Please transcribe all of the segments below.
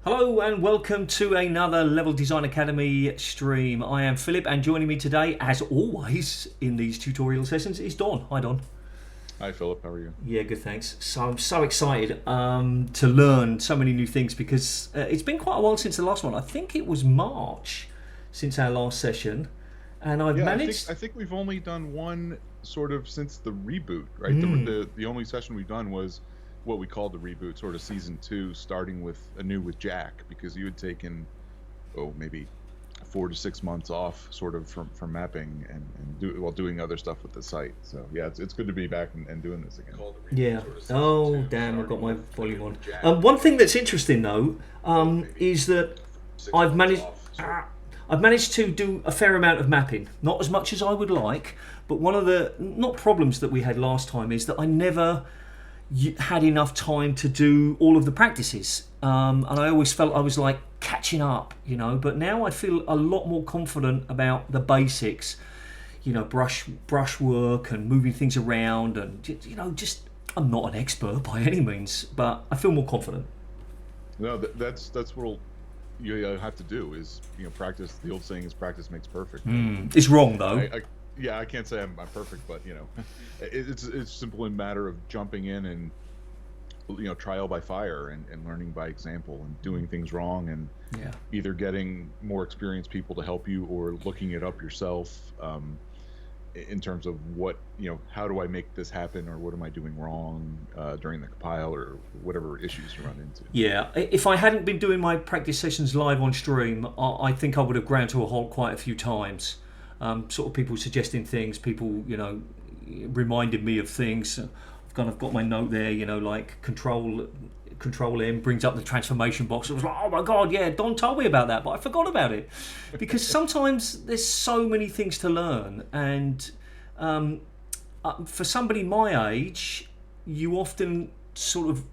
Hello and welcome to another Level Design Academy stream. I am Philip, and joining me today, as always, in these tutorial sessions is Don. Hi, Don. Hi, Philip. How are you? Yeah, good, thanks. So I'm so excited to learn so many new things because it's been quite a while since the last one. I think it was March since our last session, and I've managed. I think we've only done one sort of since the reboot, right? The only session we've done was what we called the reboot, sort of season 2, starting with anew with Jack, because you had taken maybe 4 to 6 months off sort of from mapping and while doing other stuff with the site. So yeah, it's good to be back and doing this again. Yeah. Oh damn! I've got my volume on. One thing that's interesting though is that I've managed to do a fair amount of mapping, not as much as I would like, but one of the not problems that we had last time is that I never had enough time to do all of the practices, and I always felt I was like catching up, but now I feel a lot more confident about the basics, brush work and moving things around, and just I'm not an expert by any means, but I feel more confident. No, that's what you have to do is practice. The old saying is practice makes perfect. It's wrong though. I can't say I'm perfect, but it's simply a matter of jumping in and trial by fire and learning by example and doing things wrong and either getting more experienced people to help you or looking it up yourself in terms of what how do I make this happen, or what am I doing wrong during the compile, or whatever issues you run into. Yeah, if I hadn't been doing my practice sessions live on stream, I think I would have ground to a halt quite a few times. Sort of people suggesting things, people reminded me of things. I've kind of got my note there, like control M brings up the transformation box. It was like, oh my god, yeah, Don told me about that, but I forgot about it, because sometimes there's so many things to learn, and for somebody my age, you often sort of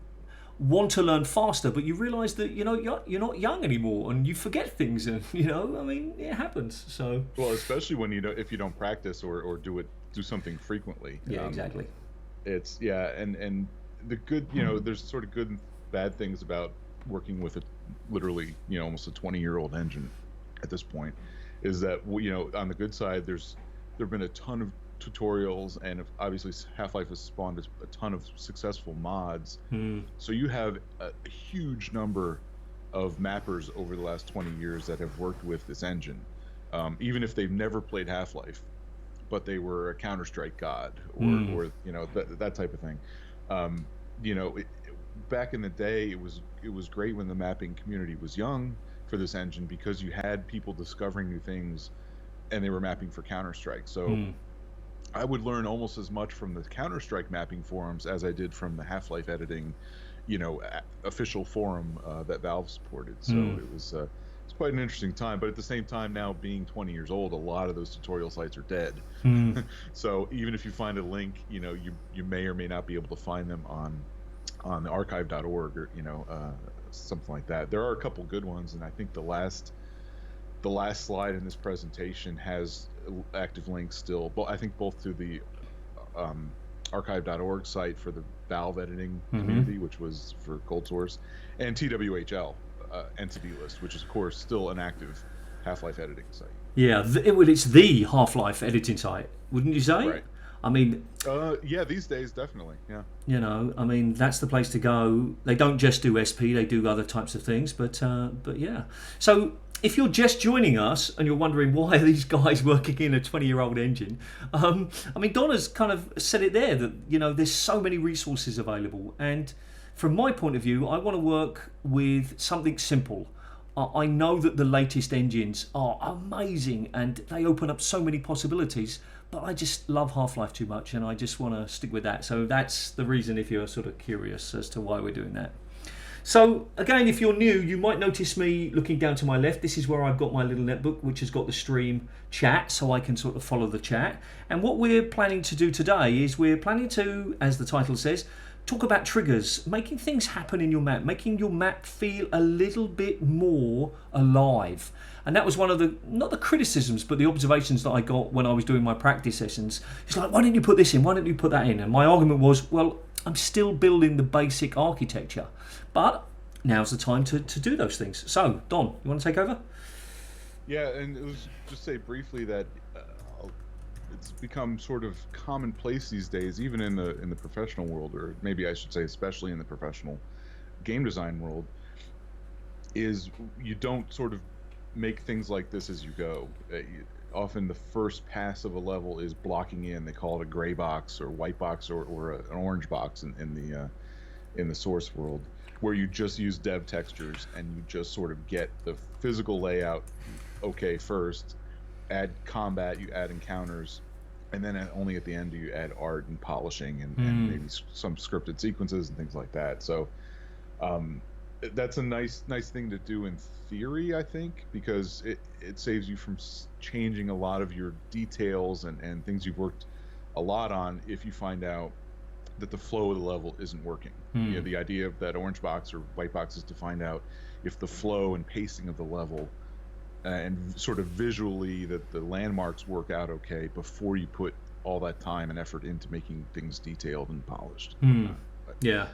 want to learn faster, but you realise that you're not young anymore, and you forget things, and it happens. So well, especially when if you don't practice or do something frequently. Yeah, exactly. It's and the good there's sort of good and bad things about working with literally almost a 20-year-old engine at this point, is that on the good side there've been a ton of tutorials, and obviously Half-Life has spawned a ton of successful mods. So you have a huge number of mappers over the last 20 years that have worked with this engine, even if they've never played Half-Life, but they were a Counter-Strike god or that type of thing. Back in the day, it was great when the mapping community was young for this engine, because you had people discovering new things and they were mapping for Counter-Strike. So I would learn almost as much from the Counter-Strike mapping forums as I did from the Half-Life editing, official forum that Valve supported. So it's quite an interesting time. But at the same time, now being 20 years old, a lot of those tutorial sites are dead. So even if you find a link, you may or may not be able to find them on the archive.org or something like that. There are a couple good ones, and I think the last slide in this presentation has active links still, but I think both to the archive.org site for the Valve editing community, which was for GoldSource, and TWHL entity list, which is of course still an active Half-Life editing site. Yeah, it's the Half-Life editing site, wouldn't you say? Right. I mean, yeah, these days definitely. Yeah. That's the place to go. They don't just do SP; they do other types of things. But yeah. So if you're just joining us and you're wondering why are these guys working in a 20-year-old engine, Donna's kind of said it there that there's so many resources available, and from my point of view, I want to work with something simple. I know that the latest engines are amazing and they open up so many possibilities, but I just love Half-Life too much, and I just want to stick with that. So that's the reason, if you're sort of curious as to why we're doing that. So again, if you're new, you might notice me looking down to my left. This is where I've got my little netbook, which has got the stream chat, so I can sort of follow the chat. And what we're planning to do today is we're planning to, as the title says, talk about triggers, making things happen in your map, making your map feel a little bit more alive. And that was one of the, not the criticisms, but the observations that I got when I was doing my practice sessions. It's like, why didn't you put this in? Why didn't you put that in? And my argument was, well, I'm still building the basic architecture. But now's the time to do those things. So, Don, you want to take over? Yeah, and it was just say briefly that it's become sort of commonplace these days, even in the professional world, or maybe I should say, especially in the professional game design world, is you don't sort of make things like this as you go. Often the first pass of a level is blocking in. They call it a gray box or white box or an orange box in the source world, where you just use dev textures and you just sort of get the physical layout okay first, add combat, you add encounters, and then only at the end do you add art and polishing and maybe some scripted sequences and things like that. So that's a nice thing to do in theory, I think, because it saves you from changing a lot of your details and things you've worked a lot on if you find out that the flow of the level isn't working. You know, the idea of that orange box or white box is to find out if the flow and pacing of the level and sort of visually that the landmarks work out okay before you put all that time and effort into making things detailed and polished. Yeah.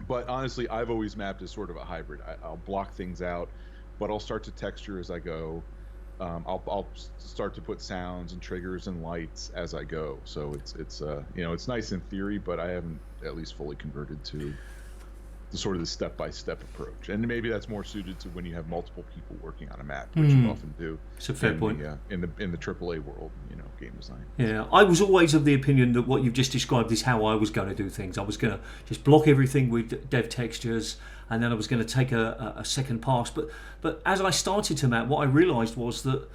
But honestly, I've always mapped as sort of a hybrid. I'll block things out, but I'll start to texture as I go. I'll start to put sounds and triggers and lights as I go. So it's you know, it's nice in theory, but I haven't at least fully converted to the sort of the step-by-step approach. And maybe that's more suited to when you have multiple people working on a map, which you often do. It's a fair point. In the AAA world, you know, game design. Yeah, I was always of the opinion that what you've just described is how I was going to do things. I was going to just block everything with dev textures, and then I was going to take a second pass. But as I started to map, what I realised was that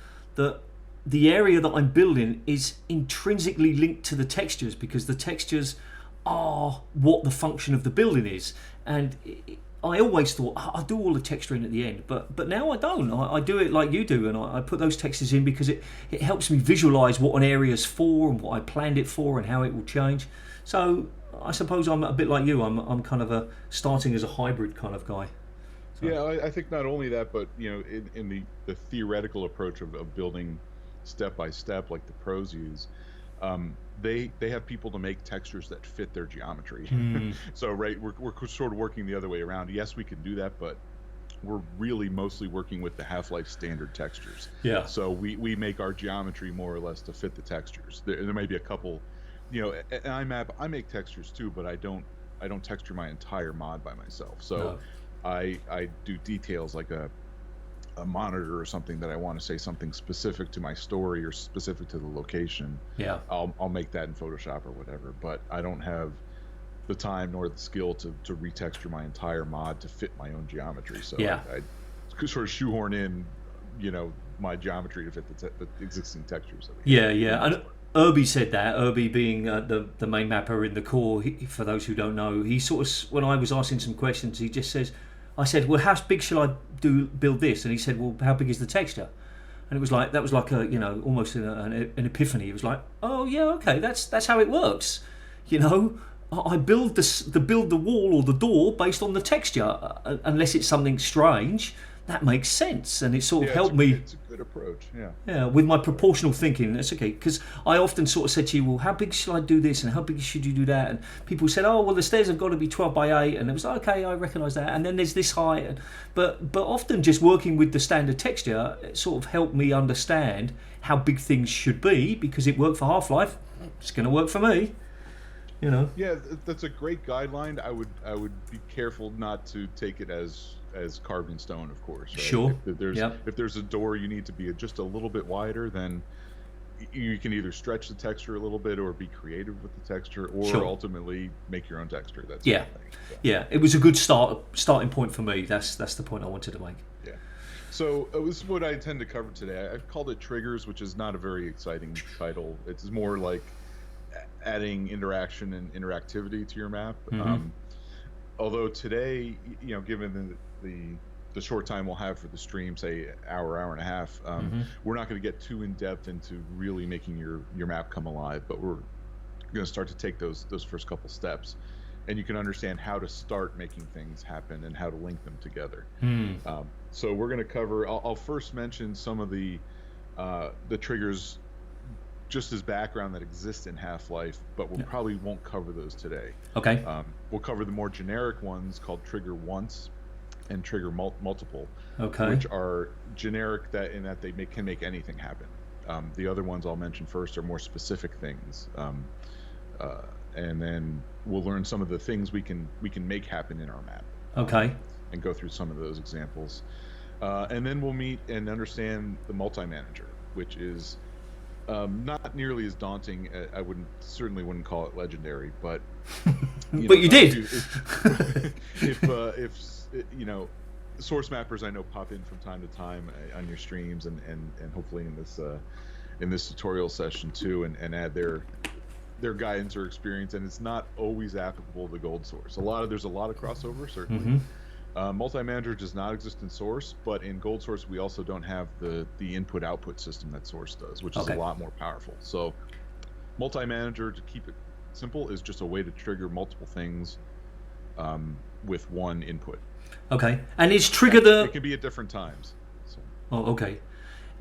the area that I'm building is intrinsically linked to the textures, because the textures are what the function of the building is. And I always thought I'll do all the texturing at the end, but now I don't. I do it like you do, and I put those textures in because it helps me visualize what an area's for and what I planned it for and how it will change. So I suppose I'm a bit like you. I'm kind of starting as a hybrid kind of guy. So. Yeah, I think not only that, but you know, in the theoretical approach of building step by step, like the pros use, they have people to make textures that fit their geometry. So right, we're sort of working the other way around. Yes, we can do that, but we're really mostly working with the Half-Life standard textures. Yeah. So we make our geometry more or less to fit the textures. There may be a couple, you know, and I make textures too, but I don't texture my entire mod by myself. So no. I do details like a monitor or something that I want to say something specific to my story or specific to the location. Yeah, I'll make that in Photoshop or whatever, but I don't have the time nor the skill to retexture my entire mod to fit my own geometry. So yeah, I sort of shoehorn in, you know, my geometry to fit the existing textures that we have. Yeah. And Irby said that, Irby being the main mapper in the core, for those who don't know, he sort of, when I was asking some questions, he just says, I said, well, how big shall I build this? And he said, well, how big is the texture? And it was like, that was like a, you know, almost an epiphany. It was like, oh yeah, okay, that's how it works. You know, I build the wall or the door based on the texture, unless it's something strange. That makes sense, and it sort of helped me. It's a good approach, yeah. Yeah, with my proportional thinking, that's okay. Because I often sort of said to you, well, how big should I do this, and how big should you do that? And people said, oh, well, the stairs have got to be 12 by 8, and it was like, okay, I recognise that. And then there's this height, but often just working with the standard texture, it sort of helped me understand how big things should be, because it worked for Half-Life. It's going to work for me. You know. Yeah, that's a great guideline. I would be careful not to take it as carved in stone, of course. Right? Sure. If there's a door you need to be just a little bit wider, then you can either stretch the texture a little bit or be creative with the texture, or ultimately make your own texture. That's yeah. So. Yeah, it was a good starting point for me. That's the point I wanted to make. Yeah. So this is what I intend to cover today. I've called it Triggers, which is not a very exciting title. It's more like adding interaction and interactivity to your map. Mm-hmm. Although today, you know, given the short time we'll have for the stream, say hour and a half, we're not going to get too in depth into really making your map come alive, but we're going to start to take those first couple steps, and you can understand how to start making things happen and how to link them together. So we're going to cover. I'll first mention some of the triggers just as background that exists in Half-Life, but we probably won't cover those today. Okay. We'll cover the more generic ones called trigger once and trigger multiple, Okay. which are generic in that they can make anything happen. The other ones I'll mention first are more specific things, and then we'll learn some of the things we can make happen in our map. Okay. And go through some of those examples, and then we'll meet and understand the multi-manager, which is not nearly as daunting. I certainly wouldn't call it legendary, but you did. If source mappers I know pop in from time to time on your streams and hopefully in this tutorial session too, and add their guidance or experience, and it's not always applicable to GoldSource. There's a lot of crossover, certainly. Multi-manager does not exist in Source, but in GoldSource we also don't have the input-output system that Source does, which is a lot more powerful. So multi-manager, to keep it simple, is just a way to trigger multiple things with one input. Okay. And is trigger it can be at different times. So. Oh, okay.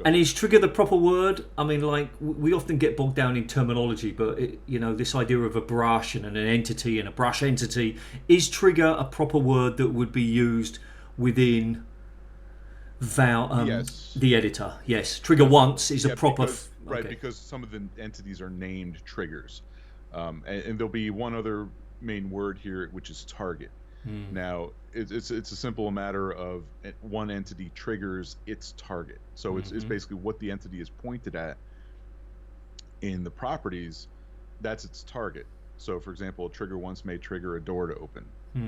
And is trigger the proper word? I mean, like, we often get bogged down in terminology, but this idea of a brush and an entity and a brush entity, is trigger a proper word that would be used within yes. the editor? Yes. Trigger once is a proper... because some of the entities are named triggers. And there'll be one other main word here, which is target. Now, it's a simple matter of one entity triggers its target. So it's basically what the entity is pointed at in the properties. That's its target. So, for example, a trigger once may trigger a door to open.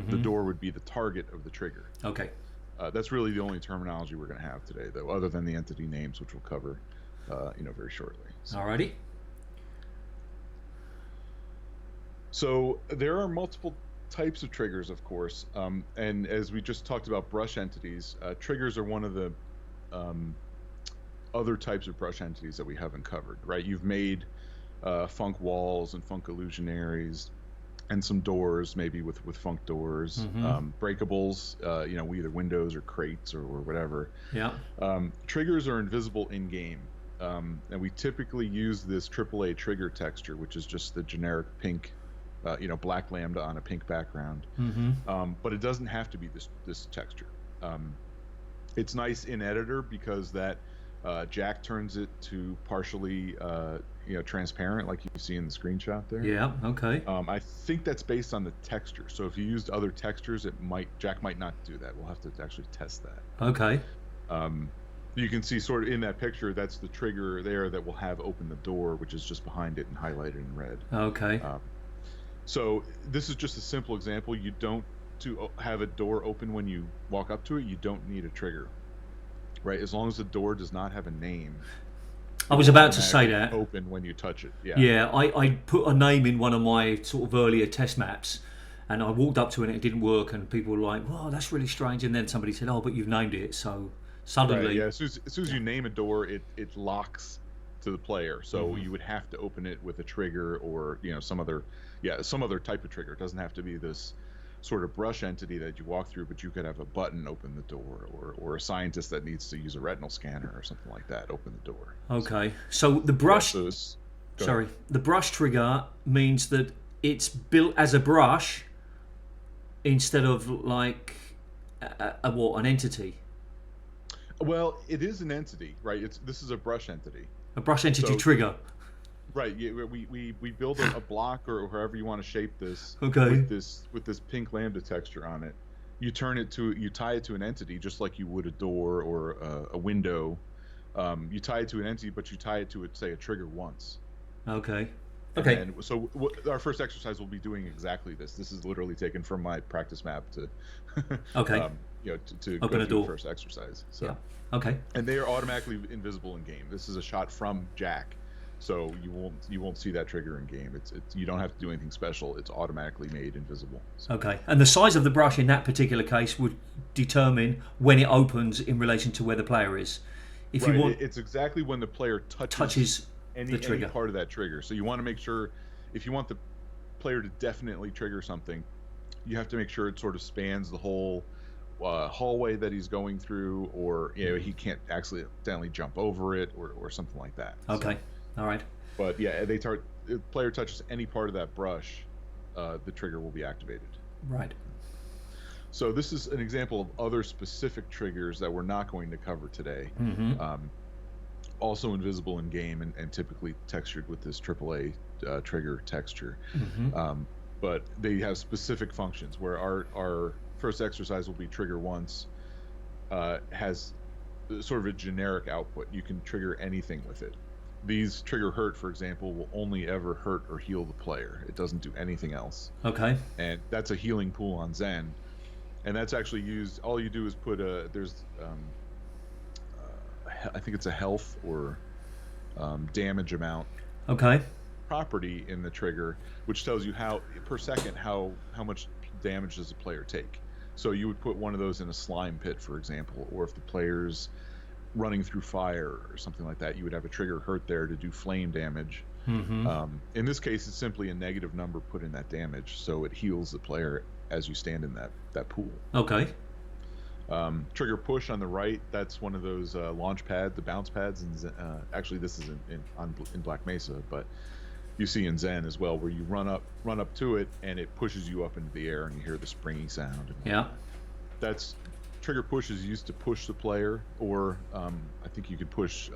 The door would be the target of the trigger. Okay. That's really the only terminology we're going to have today, though, other than the entity names, which we'll cover, very shortly. So. Alrighty. So there are multiple types of triggers, of course, and as we just talked about brush entities, triggers are one of the other types of brush entities that we haven't covered, right? You've made Funk walls and Funk illusionaries and some doors, maybe with Funk doors, breakables, either windows or crates or whatever. Yeah. Triggers are invisible in game, and we typically use this AAA trigger texture, which is just the generic pink black lambda on a pink background, but it doesn't have to be this texture. It's nice in editor because that Jack turns it to partially transparent, like you see in the screenshot there. Yeah. Okay. I think that's based on the texture. So if you used other textures, Jack might not do that. We'll have to actually test that. Okay. You can see sort of in that picture, that's the trigger there that will have open the door, which is just behind it and highlighted in red. Okay. So this is just a simple example. To have a door open when you walk up to it, you don't need a trigger, right? As long as the door does not have a name. I was about to say that. Open when you touch it. Yeah. Yeah, I put a name in one of my sort of earlier test maps, and I walked up to it and it didn't work, and people were like, "Wow, that's really strange." And then somebody said, "Oh, but you've named it." So suddenly, right, yeah. As soon as you name a door, it locks to the player. So you would have to open it with a trigger or some other type of trigger. It doesn't have to be this sort of brush entity that you walk through, but you could have a button open the door, or a scientist that needs to use a retinal scanner or something like that open the door. Okay, so the brush, the brush trigger means that it's built as a brush instead of like an entity. Well, it is an entity, right? This is a brush entity. A brush entity trigger. Right. Yeah, we build a block or however you want to shape this. Okay. With this pink lambda texture on it, you tie it to an entity just like you would a door or a window. You tie it to an entity, but you tie it to say a trigger once. Okay. Okay. So our first exercise will be doing exactly this. This is literally taken from my practice map to. Okay. To open go a door. The first exercise. So. Yeah. Okay. And they are automatically invisible in game. This is a shot from Jack. So you won't see that trigger in game. It's you don't have to do anything special. It's automatically made invisible. So. Okay. And the size of the brush in that particular case would determine when it opens in relation to where the player is. If you want, it's exactly when the player touches the trigger. Any part of that trigger. So you want to make sure, if you want the player to definitely trigger something, you have to make sure it sort of spans the whole hallway that he's going through, or he can't accidentally jump over it or something like that. Okay. So, all right. But yeah, if the player touches any part of that brush, the trigger will be activated. Right. So this is an example of other specific triggers that we're not going to cover today. Also invisible in game and typically textured with this AAA trigger texture. But they have specific functions where our first exercise will be trigger once, has sort of a generic output. You can trigger anything with it. These trigger hurt, for example, will only ever hurt or heal the player. It doesn't do anything else. Okay. And that's a healing pool on Zen. And that's actually used, all you do is put I think it's a health or damage amount property in the trigger, which tells you how per second how much damage does a player take. So you would put one of those in a slime pit, for example, or if the player's running through fire or something like that, you would have a trigger hurt there to do flame damage. In this case, it's simply a negative number put in that damage, so it heals the player as you stand in that pool. Okay. Trigger push on the right, that's one of those launch pad, the bounce pads, and actually this is in Black Mesa, but you see in Zen as well, where you run up to it and it pushes you up into the air and you hear the springy sound. Yeah. That's trigger push is used to push the player, or I think you could push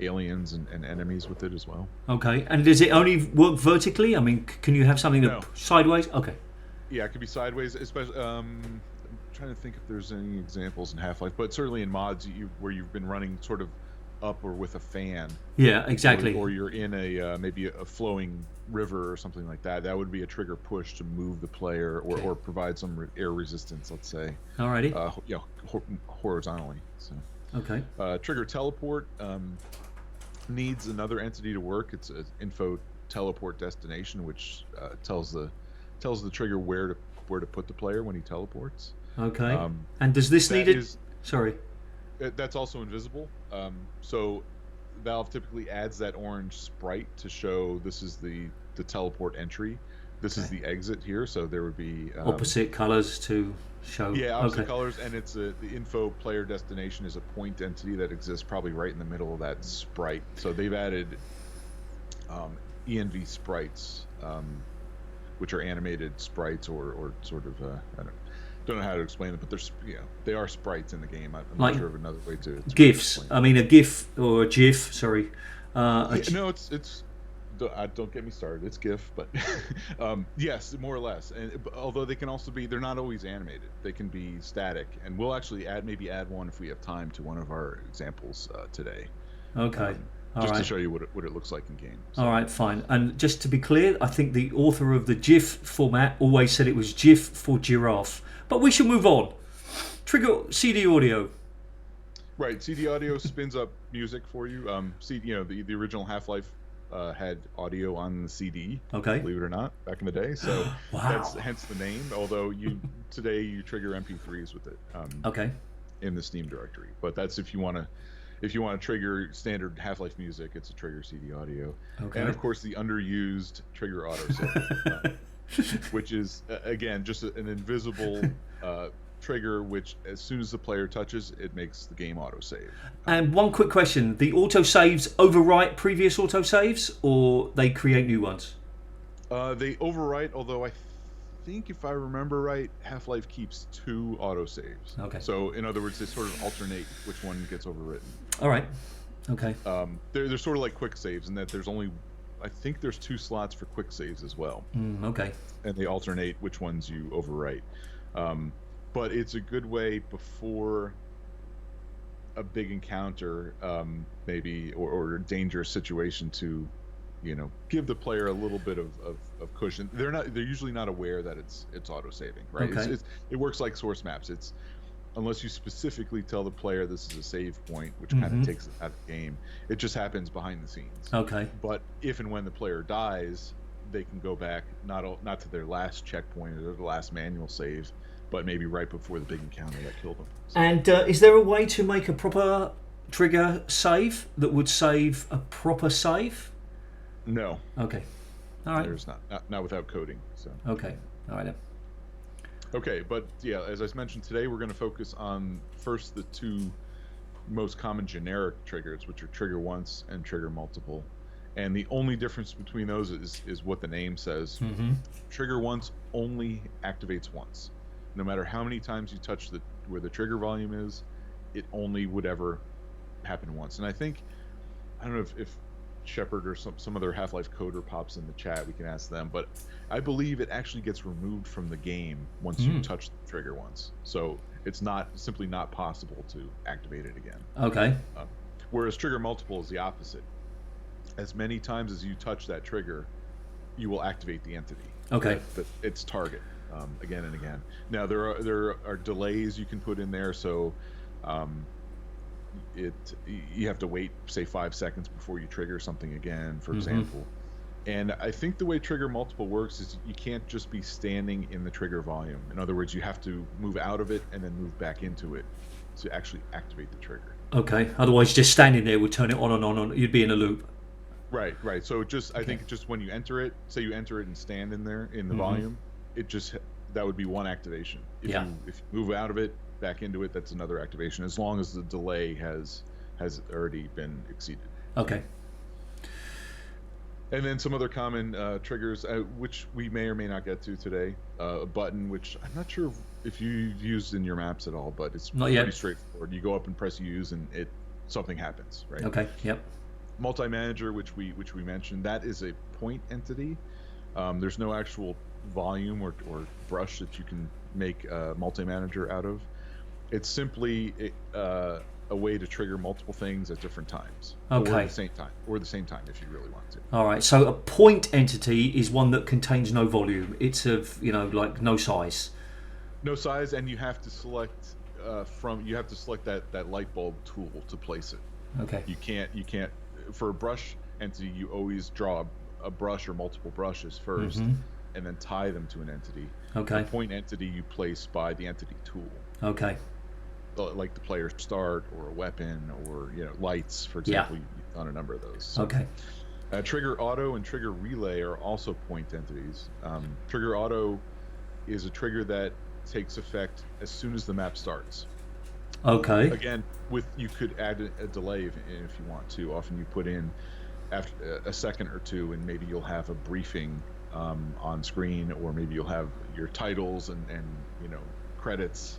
aliens and enemies with it as well. Okay. And does it only work vertically? I mean, can you have something that sideways? Okay. Yeah, it could be sideways, especially. I'm trying to think if there's any examples in Half-Life, but certainly in mods where you've been running sort of up or with a fan. Yeah, exactly. Or you're in maybe a flowing river or something like that. That would be a trigger push to move the player or provide some air resistance, let's say. Alrighty. Horizontally. So. Okay. Trigger teleport needs another entity to work. It's an info teleport destination, which tells the trigger where to put the player when he teleports. Okay. And does this need it? Sorry. That's also invisible. So Valve typically adds that orange sprite to show this is the teleport entry. This is the exit here. So there would be opposite colors to show. Yeah, opposite colors, and it's the info player destination is a point entity that exists probably right in the middle of that sprite. So they've added ENV sprites, which are animated sprites or sort of I don't know how to explain it, but they are sprites in the game. I'm not sure of another way to GIFs. I mean, a GIF or a GIF. Sorry. No, it's. Don't get me started. It's GIF, but yes, more or less. And although they can also they're not always animated. They can be static, and we'll actually add one if we have time to one of our examples today. Okay. Just to show you what it looks like in game. So. All right, fine. And just to be clear, I think the author of the GIF format always said it was GIF for giraffe. But we should move on. Trigger CD audio. Right, CD audio spins up music for you. The original Half-Life had audio on the CD. Okay. Believe it or not, back in the day. So that's hence the name. Although today you trigger MP3s with it. Okay. In the Steam directory, but that's if you want to trigger standard Half-Life music, it's a trigger CD audio. Okay. And of course the underused trigger autosave, which is again just an invisible trigger, which as soon as the player touches, it makes the game autosave. And one quick question: the autosaves overwrite previous autosaves, or they create new ones? They overwrite, although I think if I remember right, Half-Life keeps 2 autosaves. Okay. So in other words, they sort of alternate which one gets overwritten. All right. Okay. They're sort of like quick saves in that I think there's 2 slots for quick saves as well. Okay. And they alternate which ones you overwrite. But it's a good way before a big encounter, maybe, or a dangerous situation to, give the player a little bit of cushion. They're usually not aware that it's auto-saving, right? Okay. It works like source maps. It's unless you specifically tell the player this is a save point, which kind of takes it out of the game, it just happens behind the scenes. Okay. But if and when the player dies, they can go back not to their last checkpoint or the last manual save, but maybe right before the big encounter that killed them. So. And is there a way to make a proper trigger save that would save a proper save? No. Okay. All right. There's not without coding. So. Okay. All right then. Okay, but yeah, as I mentioned today, we're going to focus on first the 2 most common generic triggers, which are trigger once and trigger multiple. And the only difference between those is what the name says. Mm-hmm. Trigger once only activates once. No matter how many times you touch where the trigger volume is, it only would ever happen once. And I think, I don't know if Shepard or some other Half-Life coder pops in the chat, we can ask them, but I believe it actually gets removed from the game once you touch the trigger once. So it's simply not possible to activate it again. Okay. Whereas trigger multiple is the opposite. As many times as you touch that trigger, you will activate the entity. Okay. Its target again and again. Now there are delays you can put in there, so you have to wait, say, 5 seconds before you trigger something again, for example. And I think the way trigger multiple works is you can't just be standing in the trigger volume. In other words, you have to move out of it and then move back into it to actually activate the trigger. Okay. Otherwise, just standing there would turn it on and on. You'd be in a loop. Right. So I think just when you enter it, say you enter it and stand in there in the volume, that would be one activation. If you move out of it, back into it, that's another activation, as long as the delay has already been exceeded. Okay. And then some other common triggers, which we may or may not get to today. A button, which I'm not sure if you've used in your maps at all, but it's pretty straightforward. You go up and press use, and something happens, right? Okay. Yep. Multi-manager, which we mentioned, that is a point entity. There's no actual volume or brush that you can make a multi-manager out of. It's simply a way to trigger multiple things at different times. Okay. Or the same time if you really want to. All right. So a point entity is one that contains no volume. It's of, like no size. No size, and you have to select that light bulb tool to place it. Okay. You can't for a brush entity, you always draw a brush or multiple brushes first, and then tie them to an entity. Okay. The point entity you place by the entity tool. Okay. Like the player start or a weapon or lights, for example. You've done a number of those. So, okay. Trigger auto and trigger relay are also point entities. Trigger auto is a trigger that takes effect as soon as the map starts. Okay. Again, you could add a delay if you want to. Often you put in after a second or two, and maybe you'll have a briefing on screen, or maybe you'll have your titles and credits.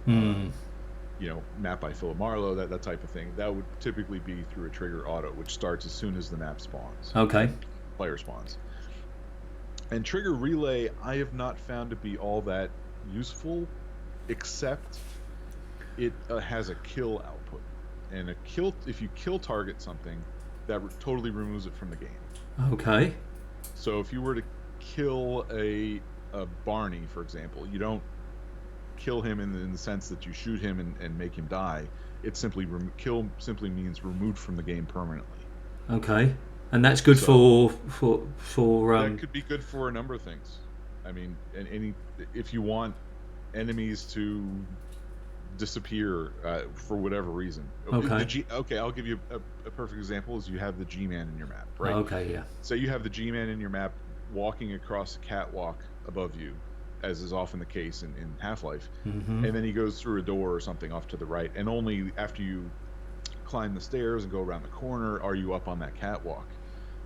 Map by Phillip Marlowe, that type of thing. That would typically be through a trigger auto, which starts as soon as the map spawns. Okay. Player spawns. And trigger relay, I have not found to be all that useful, except it has a kill output, and if you kill target something, that totally removes it from the game. Okay. So if you were to kill a Barney, for example, you don't kill him in the sense that you shoot him and make him die. It simply simply means removed from the game permanently. Okay. And that's good for that could be good for a number of things. I mean, if you want enemies to disappear for whatever reason. Okay. I'll give you a perfect example. Is you have the G-Man in your map, right? Okay, yeah. So you have the G-Man in your map walking across a catwalk above you, as is often the case in Half-Life, and then he goes through a door or something off to the right, and only after you climb the stairs and go around the corner are you up on that catwalk.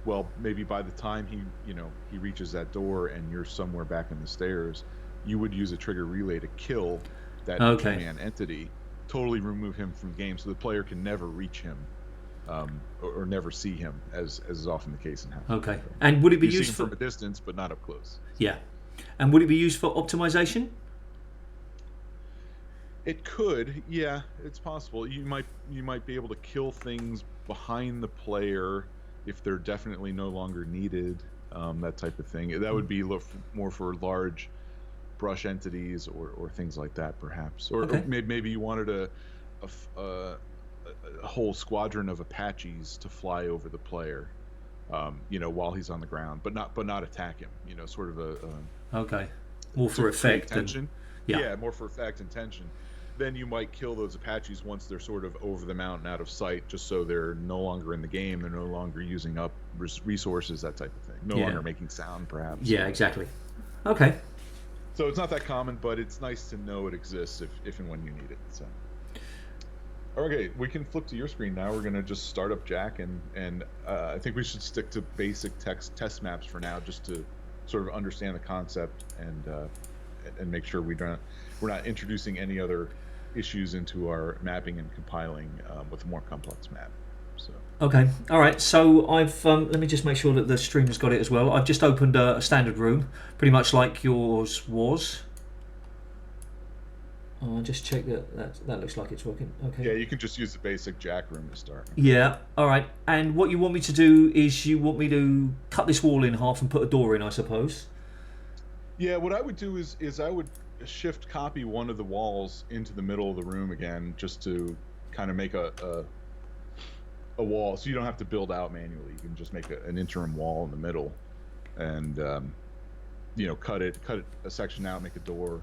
Well, maybe by the time he reaches that door and you're somewhere back in the stairs, you would use a trigger relay to kill that G-Man entity, totally remove him from the game, so the player can never reach him, or never see him, as is often the case in Half-Life. Okay. And would it be used see him from a distance, but not up close? Yeah. And would it be used for optimization? It could, yeah, it's possible. You might be able to kill things behind the player if they're definitely no longer needed, that type of thing. That would be more for large brush entities or things like that, perhaps. Or maybe you wanted a whole squadron of Apaches to fly over the player, while he's on the ground, but not attack him. Sort of a more for effect. Tension. Yeah, more for effect and tension. Then you might kill those Apaches once they're sort of over the mountain, out of sight, just so they're no longer in the game. They're no longer using up resources, that type of thing. No longer making sound, perhaps. Yeah, exactly. Okay. So it's not that common, but it's nice to know it exists if and when you need it. So. Okay, we can flip to your screen now. We're going to just start up Jack, and I think we should stick to basic text test maps for now, just to sort of understand the concept and make sure we're not introducing any other issues into our mapping and compiling with a more complex map. So. Okay, all right. So I've let me just make sure that the stream has got it as well. I've just opened a standard room, pretty much like yours was. I'll just check that looks like it's working. Okay. Yeah, you can just use the basic Jack room to start. Yeah. All right. And what you want me to do is you want me to cut this wall in half and put a door in, I suppose. Yeah. What I would do is I would shift copy one of the walls into the middle of the room again, just to kind of make a wall, so you don't have to build out manually. You can just make an interim wall in the middle, and cut a section out, make a door.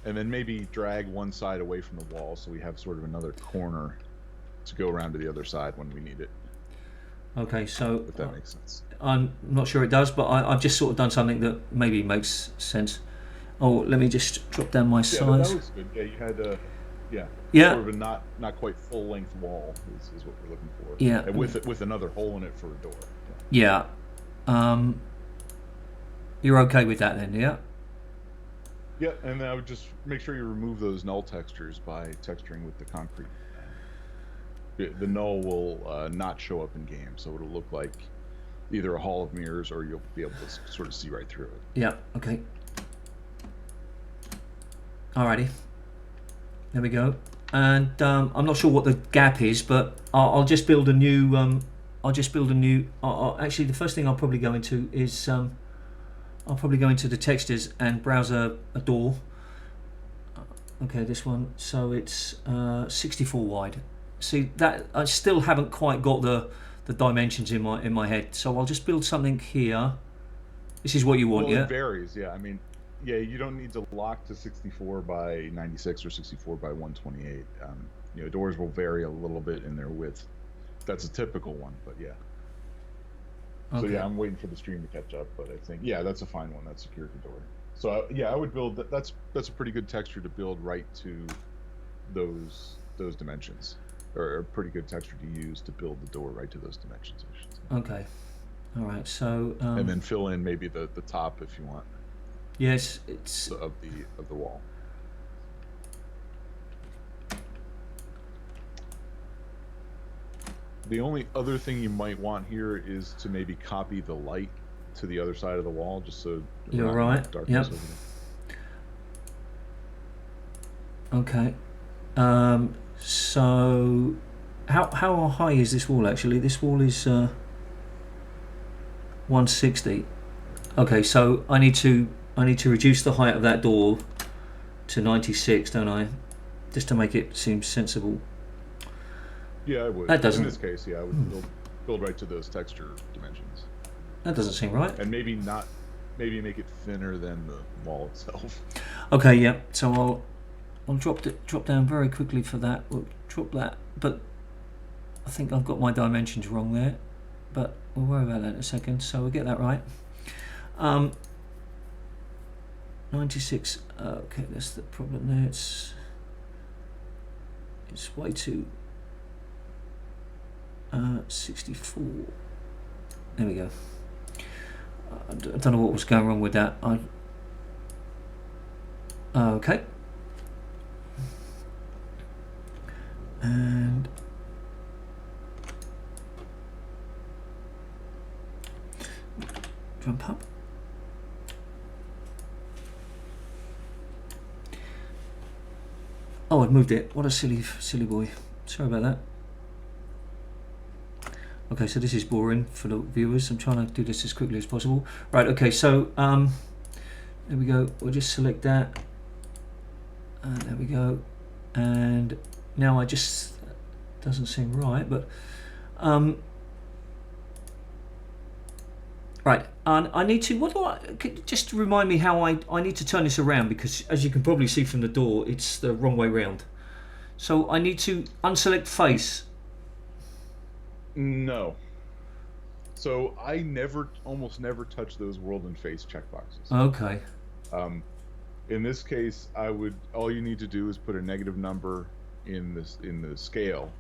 And then maybe drag one side away from the wall so we have sort of another corner to go around to the other side when we need it. Okay, so... If that makes sense. I'm not sure it does, but I've just sort of done something that maybe makes sense. Oh, let me just drop down my size. Yeah, that looks good. Yeah, you had sort of a not quite full length wall is what we're looking for. Yeah. And with another hole in it for a door. Yeah. You're okay with that then, yeah? Yeah, and I would just make sure you remove those null textures by texturing with the concrete. The null will not show up in game, so it'll look like either a hall of mirrors or you'll be able to sort of see right through it. Yeah, okay. Alrighty. There we go. And I'm not sure what the gap is, but I'll just build a new... actually, the first thing I'll probably go into is... I'll probably go into the textures and browse a door. Okay, this one. So it's 64 wide. See that I still haven't quite got the dimensions in my head. So I'll just build something here. This is what you want, well, yeah? It varies, yeah. I mean, yeah, you don't need to lock to 64 by 96 or 64 by 128. Doors will vary a little bit in their width. That's a typical one, but yeah. So Okay. yeah, I'm waiting for the stream to catch up, but I think that's a fine one. That's security door. So I would build that. That's a pretty good texture to build right to those dimensions, or a pretty good texture to use to build the door right to those dimensions. I should say. Okay. All right. So. And then fill in maybe the top if you want. Yes, it's of the wall. The only other thing you might want here is to maybe copy the light to the other side of the wall, just so you're right. Yep. Okay. So how high is this wall actually? This wall is 160. Okay, so I need to reduce the height of that door to 96, don't I? Just to make it seem sensible. Yeah, I would. That doesn't. In this case, yeah, I would build right to those texture dimensions. That doesn't seem right. And maybe make it thinner than the wall itself. Okay, yeah. So I'll drop down very quickly for that. We'll drop that, but I think I've got my dimensions wrong there. But we'll worry about that in a second. So we'll get that right. 96. Okay, that's the problem there. It's way too. 64. There we go. I don't know what was going wrong with that. Okay. And jump up. Oh, I've moved it. What a silly boy. Sorry about that. Okay, so this is boring for the viewers. I'm trying to do this as quickly as possible. Right, okay, so there we go. We'll just select that. And there we go. And now doesn't seem right, but right. And I need to, just remind me how I need to turn this around, because as you can probably see from the door, it's the wrong way round. So I need to unselect face. No. So I almost never touch those world and face checkboxes. Okay. In this case, all you need to do is put a negative number in the scale.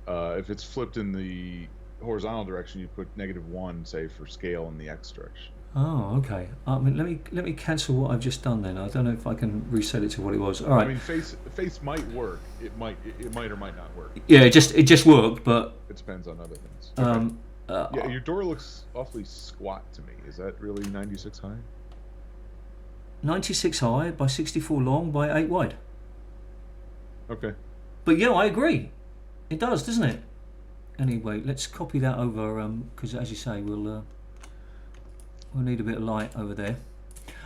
If it's flipped in the horizontal direction, you put -1, say, for scale in the X direction. Oh, okay. I mean, let me cancel what I've just done then. I don't know if I can reset it to what it was. All right. I mean, face might work. It might or might not work. Yeah, it just worked, but it depends on other things. Okay. Yeah, your door looks awfully squat to me. Is that really 96 high? 96 high by 64 long by 8 wide. Okay. But yeah, I agree. It does, doesn't it? Anyway, let's copy that over, because as you say, we'll need a bit of light over there.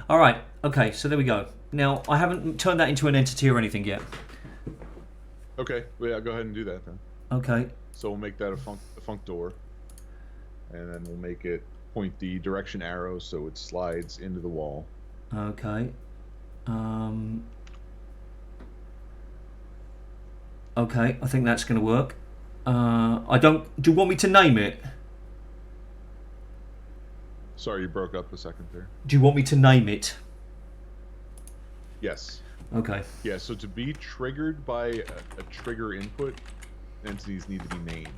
All right. Okay. So there we go. Now I haven't turned that into an entity or anything yet. Okay. Well, yeah. Go ahead and do that then. Okay. So we'll make that a func door, and then we'll make it point the direction arrow so it slides into the wall. Okay. Okay. I think that's going to work. I don't. Do you want me to name it? Sorry, you broke up a second there. Do you want me to name it? Yes. Okay. Yeah, so to be triggered by a trigger input, entities need to be named.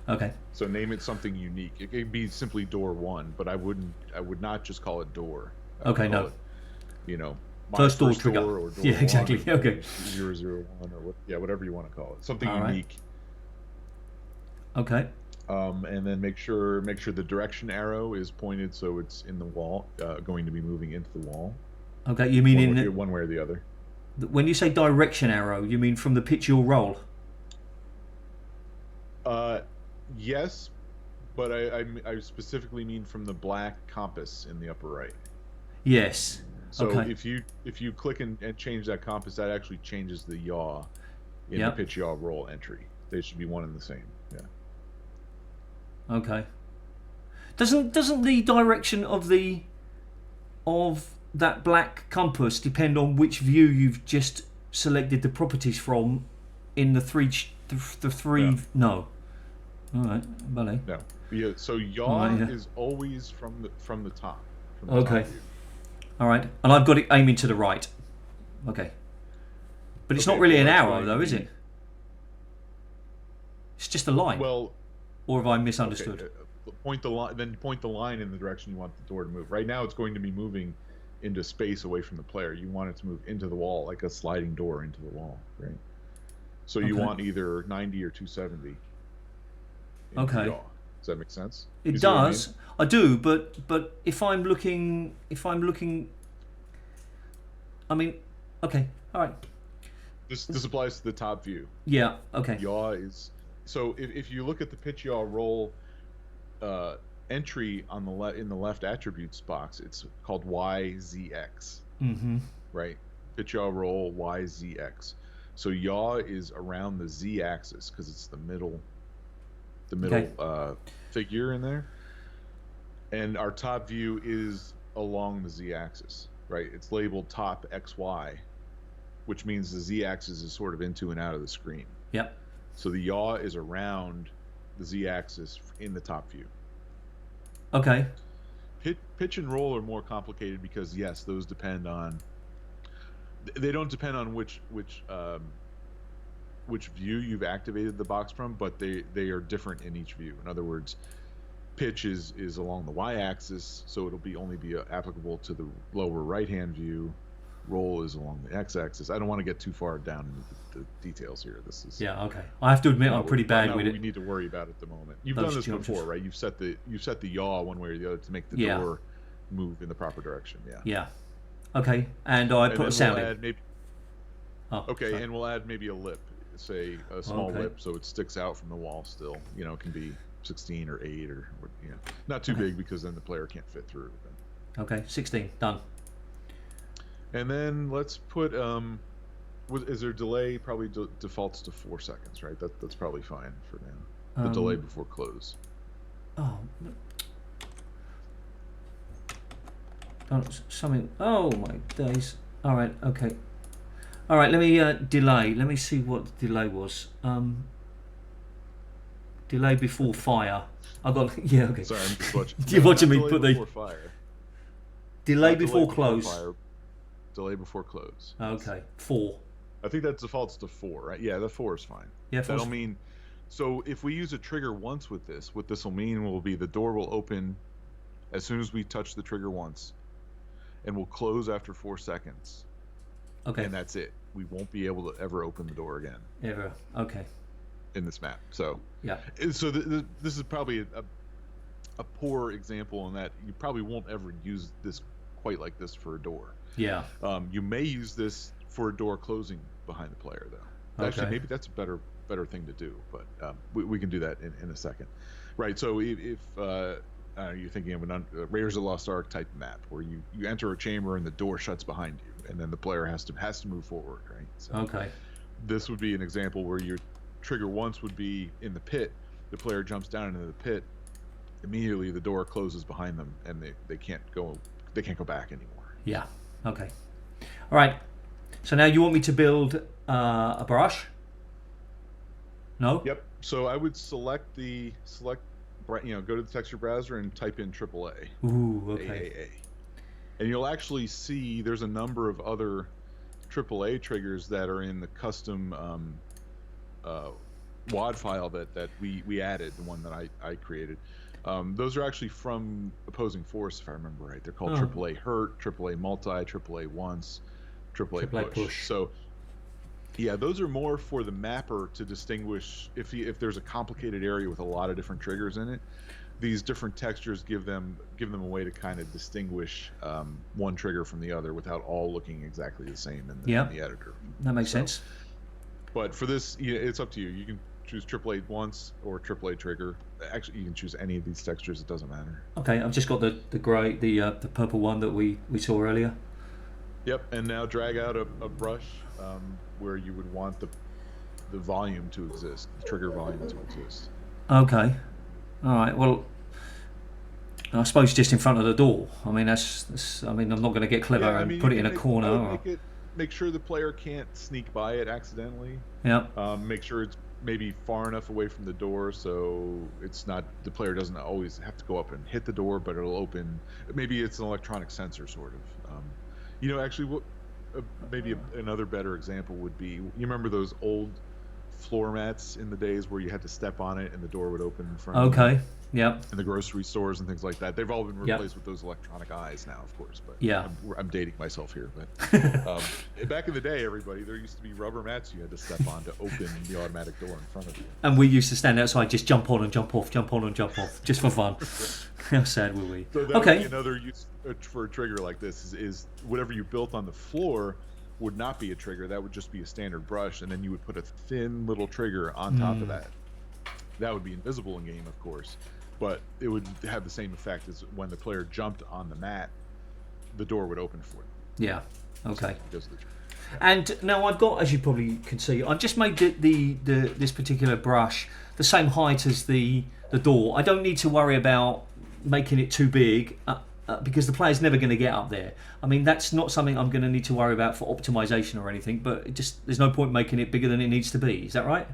Okay. So name it something unique. It could be simply door 1, but I would not just call it door. Okay, no. It, you know, first door trigger. Or door yeah, exactly. 1, Okay. 001 or whatever you want to call it. Something all unique. Right. Okay. And then make sure the direction arrow is pointed so it's in the wall, going to be moving into the wall. Okay, you mean one way or the other. When you say direction arrow, you mean from the pitch you'll roll? Yes, but I specifically mean from the black compass in the upper right. Yes. So okay. if you click and change that compass, that actually changes the yaw in the pitch yaw roll entry. They should be one and the same. Yeah. Okay. Doesn't the direction of that black compass depend on which view you've just selected the properties from in the three? Yeah. No. All right, Vale. No. Yeah. So yaw is always from the top. From the okay. Top view. All right, and I've got it aiming to the right. Okay. But it's not really an arrow, though, is it? It's just a line. Well. Or have I misunderstood? Okay. Point the line in the direction you want the door to move. Right now, it's going to be moving into space away from the player. You want it to move into the wall, like a sliding door into the wall, right? So you want either 90 or 270. Okay. Yaw. Does that make sense? It does. I do, but if I'm looking, I mean, okay, all right. This applies to the top view. Yeah. Okay. Yaw is. So if you look at the pitch yaw roll entry on in the left attributes box, it's called YZX. Mm-hmm. Right? Pitch yaw roll YZX. So yaw is around the Z axis because it's the middle figure in there. And our top view is along the Z axis, right? It's labeled top XY, which means the Z axis is sort of into and out of the screen. Yep. So the yaw is around the Z-axis in the top view. Okay. Pitch and roll are more complicated because yes, those depend on. They don't depend on which view you've activated the box from, but they are different in each view. In other words, pitch is along the Y-axis, so it'll only be applicable to the lower right-hand view. Roll is along the X-axis. I don't want to get too far down into the details here. This is okay. I have to admit I'm pretty bad with it. We need to worry about at the moment. You've done this before, right? You've set the yaw one way or the other to make the door move in the proper direction. Yeah. Yeah. Okay. And I put a sound in. And we'll add maybe a lip, say a small lip, so it sticks out from the wall. Still, it can be 16 or 8 or not too big because then the player can't fit through. Okay, 16 done. And then let's put is there delay? Probably defaults to 4 seconds, right? That's probably fine for now. The delay before close. Oh something. Oh my days! All right, okay. All right, let me delay. Let me see what the delay was. Delay before fire. I got okay. Sorry, I'm just watching. You're watching me put the fire. Delay before close. Delay before close. Okay, 4. I think that defaults to 4, right? Yeah, the 4 is fine. Yeah, that'll mean. So if we use a trigger once with this, what this will mean will be the door will open as soon as we touch the trigger once, and will close after 4 seconds. Okay. And that's it. We won't be able to ever open the door again. Ever. Okay. In this map. So yeah. So this is probably a poor example in that you probably won't ever use this quite like this for a door. Yeah. You may use this for a door closing behind the player, though. Actually, maybe that's a better thing to do, but we can do that in a second. Right. So if you're thinking of Raiders of the Lost Ark type map where you enter a chamber and the door shuts behind you, and then the player has to move forward, right? So this would be an example where your trigger once would be in the pit. The player jumps down into the pit. Immediately, the door closes behind them, and they can't go back anymore. Yeah. Okay. All right. So now you want me to build a brush? No. Yep. So I would go to the texture browser and type in AAA. Ooh. Okay. AAA. And you'll actually see there's a number of other AAA triggers that are in the custom WAD file that we added, the one that I created. Those are actually from Opposing Force, if I remember right. They're called AAA Hurt, AAA Multi, AAA Once, AAA Push. So, yeah, those are more for the mapper to distinguish if there's a complicated area with a lot of different triggers in it. These different textures give them a way to kind of distinguish one trigger from the other without all looking exactly the same in the editor. That makes sense. But for this, it's up to you. You can choose AAA once or AAA trigger. Actually, you can choose any of these textures. It doesn't matter. Okay, I've just got the grey, the purple one that we saw earlier. Yep, and now drag out a brush where you would want the volume to exist, the trigger volume to exist. Okay. All right. Well, I suppose just in front of the door. I mean, I'm not going to get clever and put it in a corner. Make sure the player can't sneak by it accidentally. Yeah. Make sure it's maybe far enough away from the door so it's not, the player doesn't always have to go up and hit the door, but it'll open. Maybe it's an electronic sensor sort of. Actually, what maybe another better example would be, you remember those old floor mats in the days where you had to step on it and the door would open in front of you? Okay. Yeah. In the grocery stores and things like that. They've all been replaced with those electronic eyes now, of course. But I'm dating myself here. But back in the day, everybody, there used to be rubber mats you had to step on to open the automatic door in front of you. And we used to stand outside, just jump on and jump off, jump on and jump off, just for fun. How sad were we? So that would be another use for a trigger like this is whatever you built on the floor would not be a trigger. That would just be a standard brush, and then you would put a thin little trigger on top of that. That would be invisible in game, of course, but it would have the same effect as when the player jumped on the mat, the door would open for them. Yeah. Okay. And now I've got, as you probably can see, I've just made this particular brush the same height as the door. I don't need to worry about making it too big because the player's never going to get up there. I mean, that's not something I'm going to need to worry about for optimization or anything, but there's no point making it bigger than it needs to be. Is that right?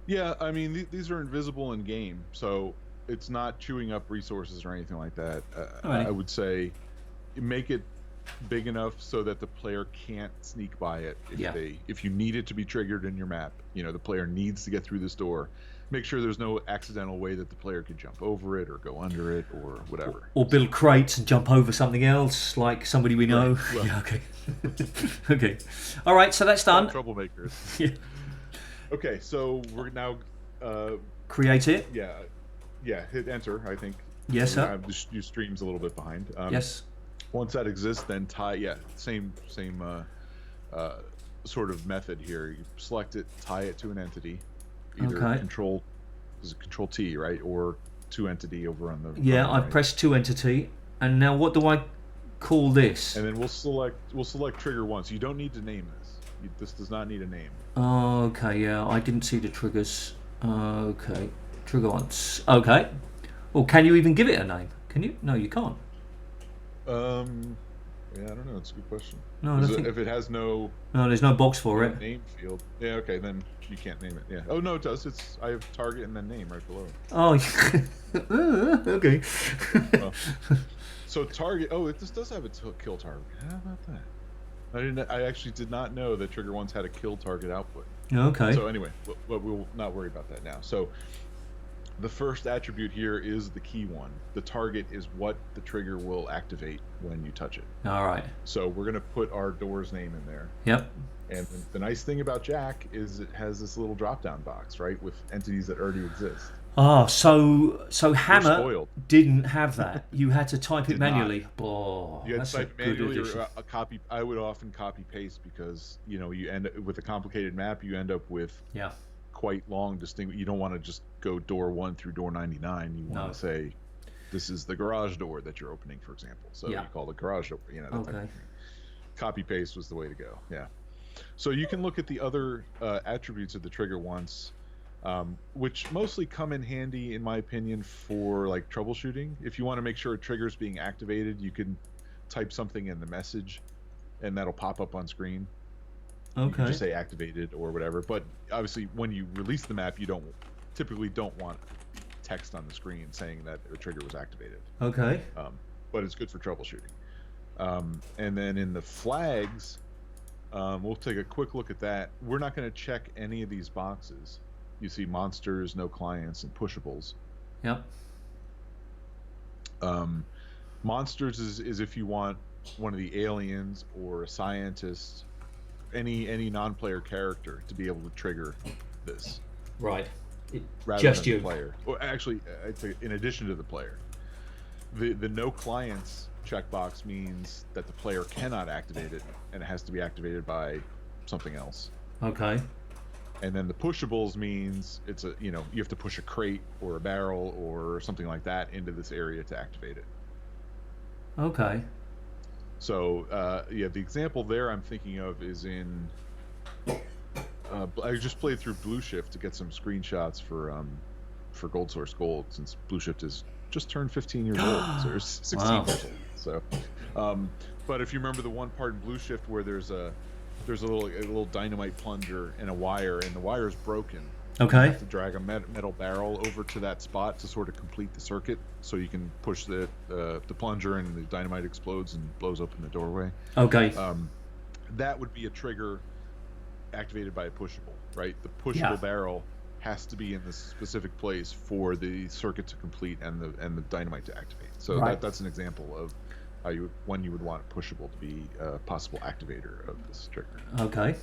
Yeah, I mean, these are invisible in game, so it's not chewing up resources or anything like that. I would say make it big enough so that the player can't sneak by it. If you need it to be triggered in your map, the player needs to get through this door. Make sure there's no accidental way that the player could jump over it or go under it or whatever. Or build crates and jump over something else, like somebody we know. Right. Well, yeah, okay. Okay. All right, so that's done. Troublemakers. Yeah. Okay, so we're now... create it? Yeah, hit enter, I think. Yes, sir. Your stream's a little bit behind. Yes. Once that exists, then same sort of method here. You select it, tie it to an entity. Either control T, right, or to entity over on the. Yeah, I pressed to entity, and now what do I call this? And then we'll select trigger once. You don't need to name this. This does not need a name. Okay, yeah, I didn't see the triggers. Okay, trigger once. Okay. Well, can you even give it a name? Can you? No, you can't. Yeah, I don't know. It's a good question. No, if it has no. No, there's no box for it. Name field. Yeah, okay, then you can't name it. Yeah. Oh no, it does. I have target and then name right below it. Oh. Okay. So target. Oh, this does have a kill target. How about that? I actually did not know that trigger once had a kill target output. Okay. So anyway, but we'll not worry about that now. So the first attribute here is the key one. The target is what the trigger will activate when you touch it. All right. So we're going to put our door's name in there. Yep. And the nice thing about Jack is it has this little drop-down box, right, with entities that already exist. Oh, so Hammer spoiled. didn't have that. You had to type it Did manually. Oh, You had that's to type a good manually addition. or a copy. I would often copy paste because you end up with a complicated map. You end up with quite long distinct. You don't want to just go door 1 through door 99. You want to say, this is the garage door that you're opening, for example. So you call it garage door. That type of thing. Copy paste was the way to go. Yeah. So you can look at the other attributes of the trigger once, which mostly come in handy, in my opinion, for like troubleshooting. If you want to make sure a trigger is being activated, you can type something in the message, and that'll pop up on screen. You can just say activated or whatever. But obviously, when you release the map, you typically don't want text on the screen saying that a trigger was activated. Okay. But it's good for troubleshooting. And then in the flags, we'll take a quick look at that. We're not going to check any of these boxes. You see monsters, no clients, and pushables. Yep. Monsters is if you want one of the aliens or a scientist, any non-player character to be able to trigger this. Right. Rather Just than you. The player. Or actually, I'd say in addition to the player. The no clients checkbox means that the player cannot activate it, and it has to be activated by something else. Okay. And then the pushables means it's you have to push a crate or a barrel or something like that into this area to activate it. Okay. So the example there I'm thinking of is in. I just played through Blue Shift to get some screenshots for GoldSource Gold, since Blue Shift is just turned 15 years old. So there's 16 years old. So, but if you remember the one part in Blue Shift where there's a little dynamite plunger and a wire, and the wire is broken. Okay. You have to drag a metal barrel over to that spot to sort of complete the circuit, so you can push the plunger, and the dynamite explodes and blows open the doorway. Okay. That would be a trigger activated by a pushable, right? The pushable barrel has to be in this specific place for the circuit to complete and the dynamite to activate. So that's an example of how when you would want a pushable to be a possible activator of this trigger. Okay.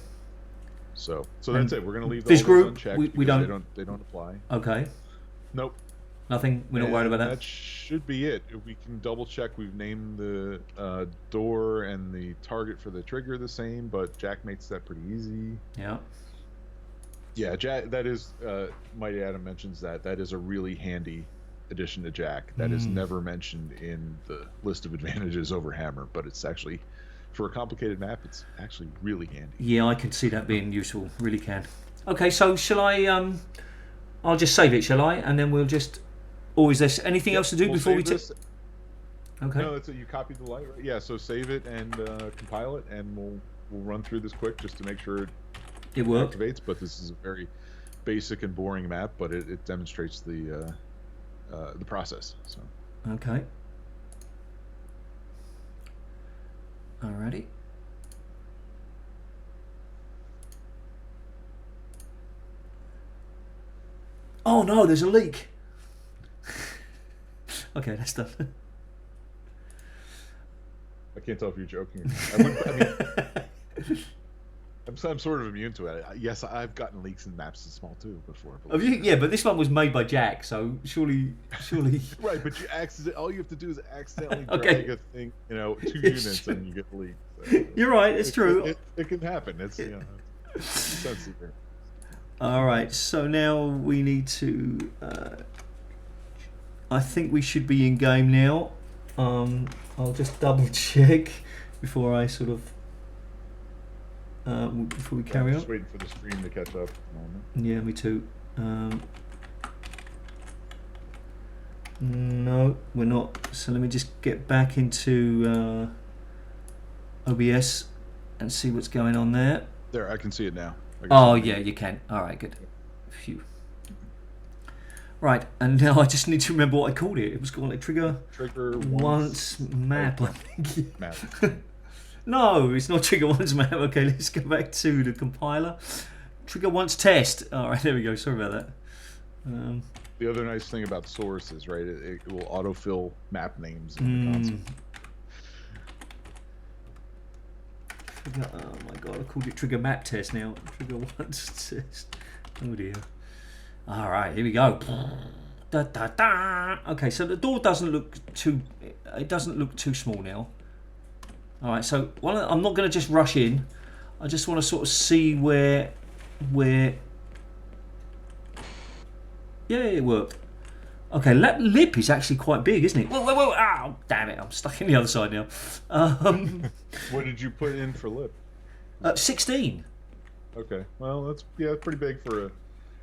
So that's it. We're going to leave this all group. Unchecked We don't apply. Okay. Nope. Nothing. We're not worried about that. That should be it. We can double check. We've named the door and the target for the trigger the same, but Jack makes that pretty easy. Yeah. Yeah, Jack. That is. Mighty Adam mentions that is a really handy addition to Jack. That is never mentioned in the list of advantages over Hammer, but it's actually, for a complicated map, it's actually really handy. Yeah, I can see that being useful. Really can. Okay, so shall I? I'll just save it, shall I? And then we'll just. Or is there anything else to do before we take? Okay. No, that's it. You copied the light, right? Yeah. So save it and compile it, and we'll run through this quick just to make sure it works. Activates. But this is a very basic and boring map, but it demonstrates the process. So. Okay. Alrighty. Oh no, there's a leak. Okay, that's done. I can't tell if you're joking. I'm sort of immune to it. Yes, I've gotten leaks in maps this small too before. Have you? Yeah, but this one was made by Jack, so surely. Right, but all you have to do is accidentally drag a thing, 2 units, and you get the leak. So, you're right. It's true. It can happen. It's it's not secret. All right, so now we need to. I think we should be in game now. I'll just double check before I sort of. Before we carry on. Just waiting for the stream to catch up. Yeah, me too. No, we're not. So let me just get back into OBS and see what's going on there. There, I can see it now. Oh, yeah, you can. All right, good. Phew. Right, and now I just need to remember what I called it. It was called like Trigger Once Map, I think. Map. No, it's not trigger once map. Okay, let's go back to the compiler. Trigger once test. All right, there we go. Sorry about that. The other nice thing about source is, right, it will autofill map names in the console. Oh my god, I called it trigger map test now. Trigger once test. Oh dear. All right, here we go. Da, da, da. Okay, so the door doesn't look too. It doesn't look too small now. All right, so I'm not going to just rush in. I just want to sort of see where. Yeah, it worked. Okay, that lip is actually quite big, isn't it? Whoa, whoa, whoa! Oh, damn it! I'm stuck in the other side now. What did you put in for lip? 16. Okay, well that's pretty big for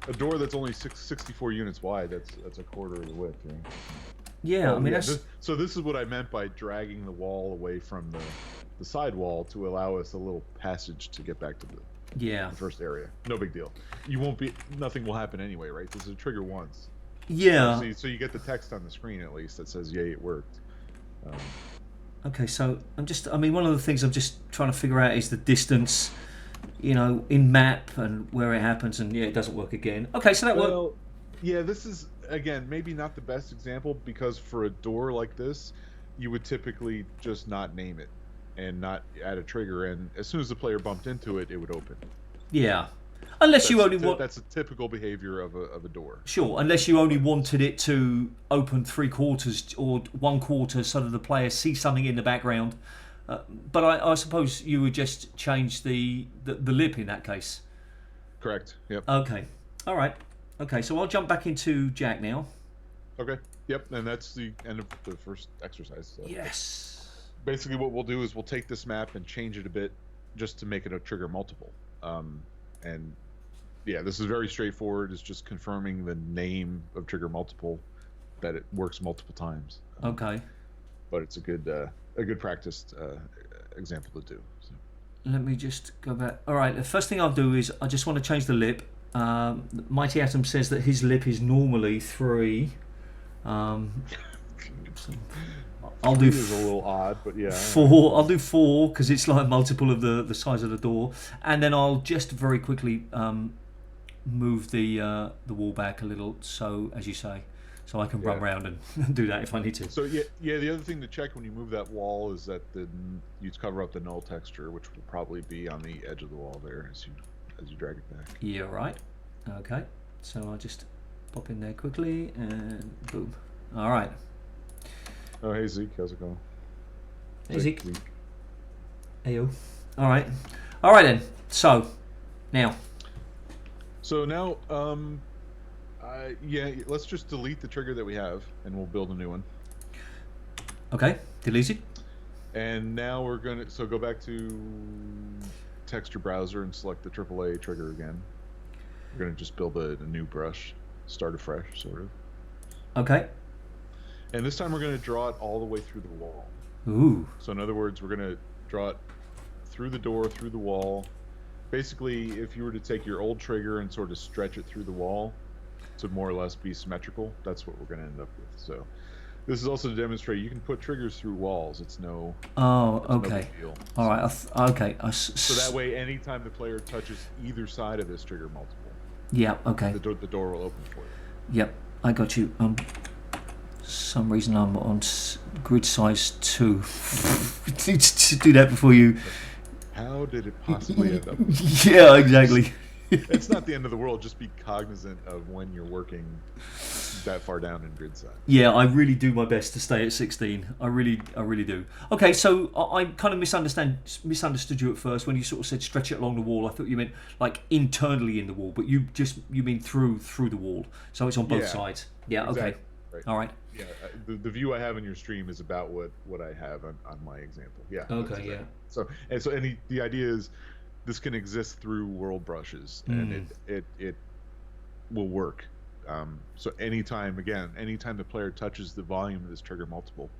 a door that's only 64 units wide. That's a quarter of the width. Yeah. Yeah, I mean that's. So this is what I meant by dragging the wall away from the side wall to allow us a little passage to get back to the first area. No big deal. Nothing will happen anyway, right? This is a trigger once. Yeah. So you get the text on the screen at least that says, "Yay, it worked." Okay, so one of the things I'm just trying to figure out is the distance, in map and where it happens, and it doesn't work again. Okay, so that worked. Yeah, this is again maybe not the best example because for a door like this, you would typically just not name it and not add a trigger, and as soon as the player bumped into it, it would open. Yeah. Unless you only want... That's a typical behavior of a door. Sure, unless you only wanted it to open 3/4 or 1/4 so that the player sees something in the background. But I suppose you would just change the lip in that case. Correct, yep. Okay, all right. Okay, so I'll jump back into Jack now. Okay, yep, and that's the end of the first exercise. So. Yes. Basically what we'll do is we'll take this map and change it a bit just to make it a trigger multiple. And yeah, this is very straightforward. It's just confirming the name of trigger multiple, that it works multiple times. Okay. But it's a good practiced example to do. So. Let me just go back. All right. The first thing I'll do is I just want to change the lip. Mighty Atom says that his lip is normally 3. I'll do. Is a little odd, but yeah. 4. I'll do 4 because it's like multiple of the size of the door, and then I'll just very quickly move the wall back a little, so as you say, so I can run around and do that if I need to. So yeah. The other thing to check when you move that wall is that you cover up the null texture, which will probably be on the edge of the wall there as you drag it back. Yeah, right. Okay. So I'll just pop in there quickly and boom. All right. Oh, hey Zeke, how's it going? Hey Zeke. Heyo. All right then. So now, let's just delete the trigger that we have, and we'll build a new one. Okay, delete it. And now we're gonna go back to texture browser and select the AAA trigger again. We're gonna just build a new brush, start afresh, sort of. Okay. And this time we're going to draw it all the way through the wall. Ooh. So in other words, we're going to draw it through the door, through the wall. Basically, if you were to take your old trigger and sort of stretch it through the wall to more or less be symmetrical, that's what we're going to end up with. So this is also to demonstrate you can put triggers through walls. It's no... Oh, okay. No big deal. All right. Okay. So that way, anytime the player touches either side of this trigger multiple, yeah, okay, the door will open for you. Yep, I got you. Some reason I'm on grid size 2. To do that before you. How did it possibly end up? Yeah, exactly. It's not the end of the world. Just be cognizant of when you're working that far down in grid size. Yeah, I really do my best to stay at 16. I really do. Okay, so I kind of misunderstood you at first when you sort of said stretch it along the wall. I thought you meant like internally in the wall, but you mean through the wall. So it's on both sides. Yeah. Exactly. Okay. Right. All right. Yeah, the view I have in your stream is about what I have on my example. Yeah. Okay. Yeah. So the idea is this can exist through world brushes, and it will work. So anytime the player touches the volume of this trigger multiple,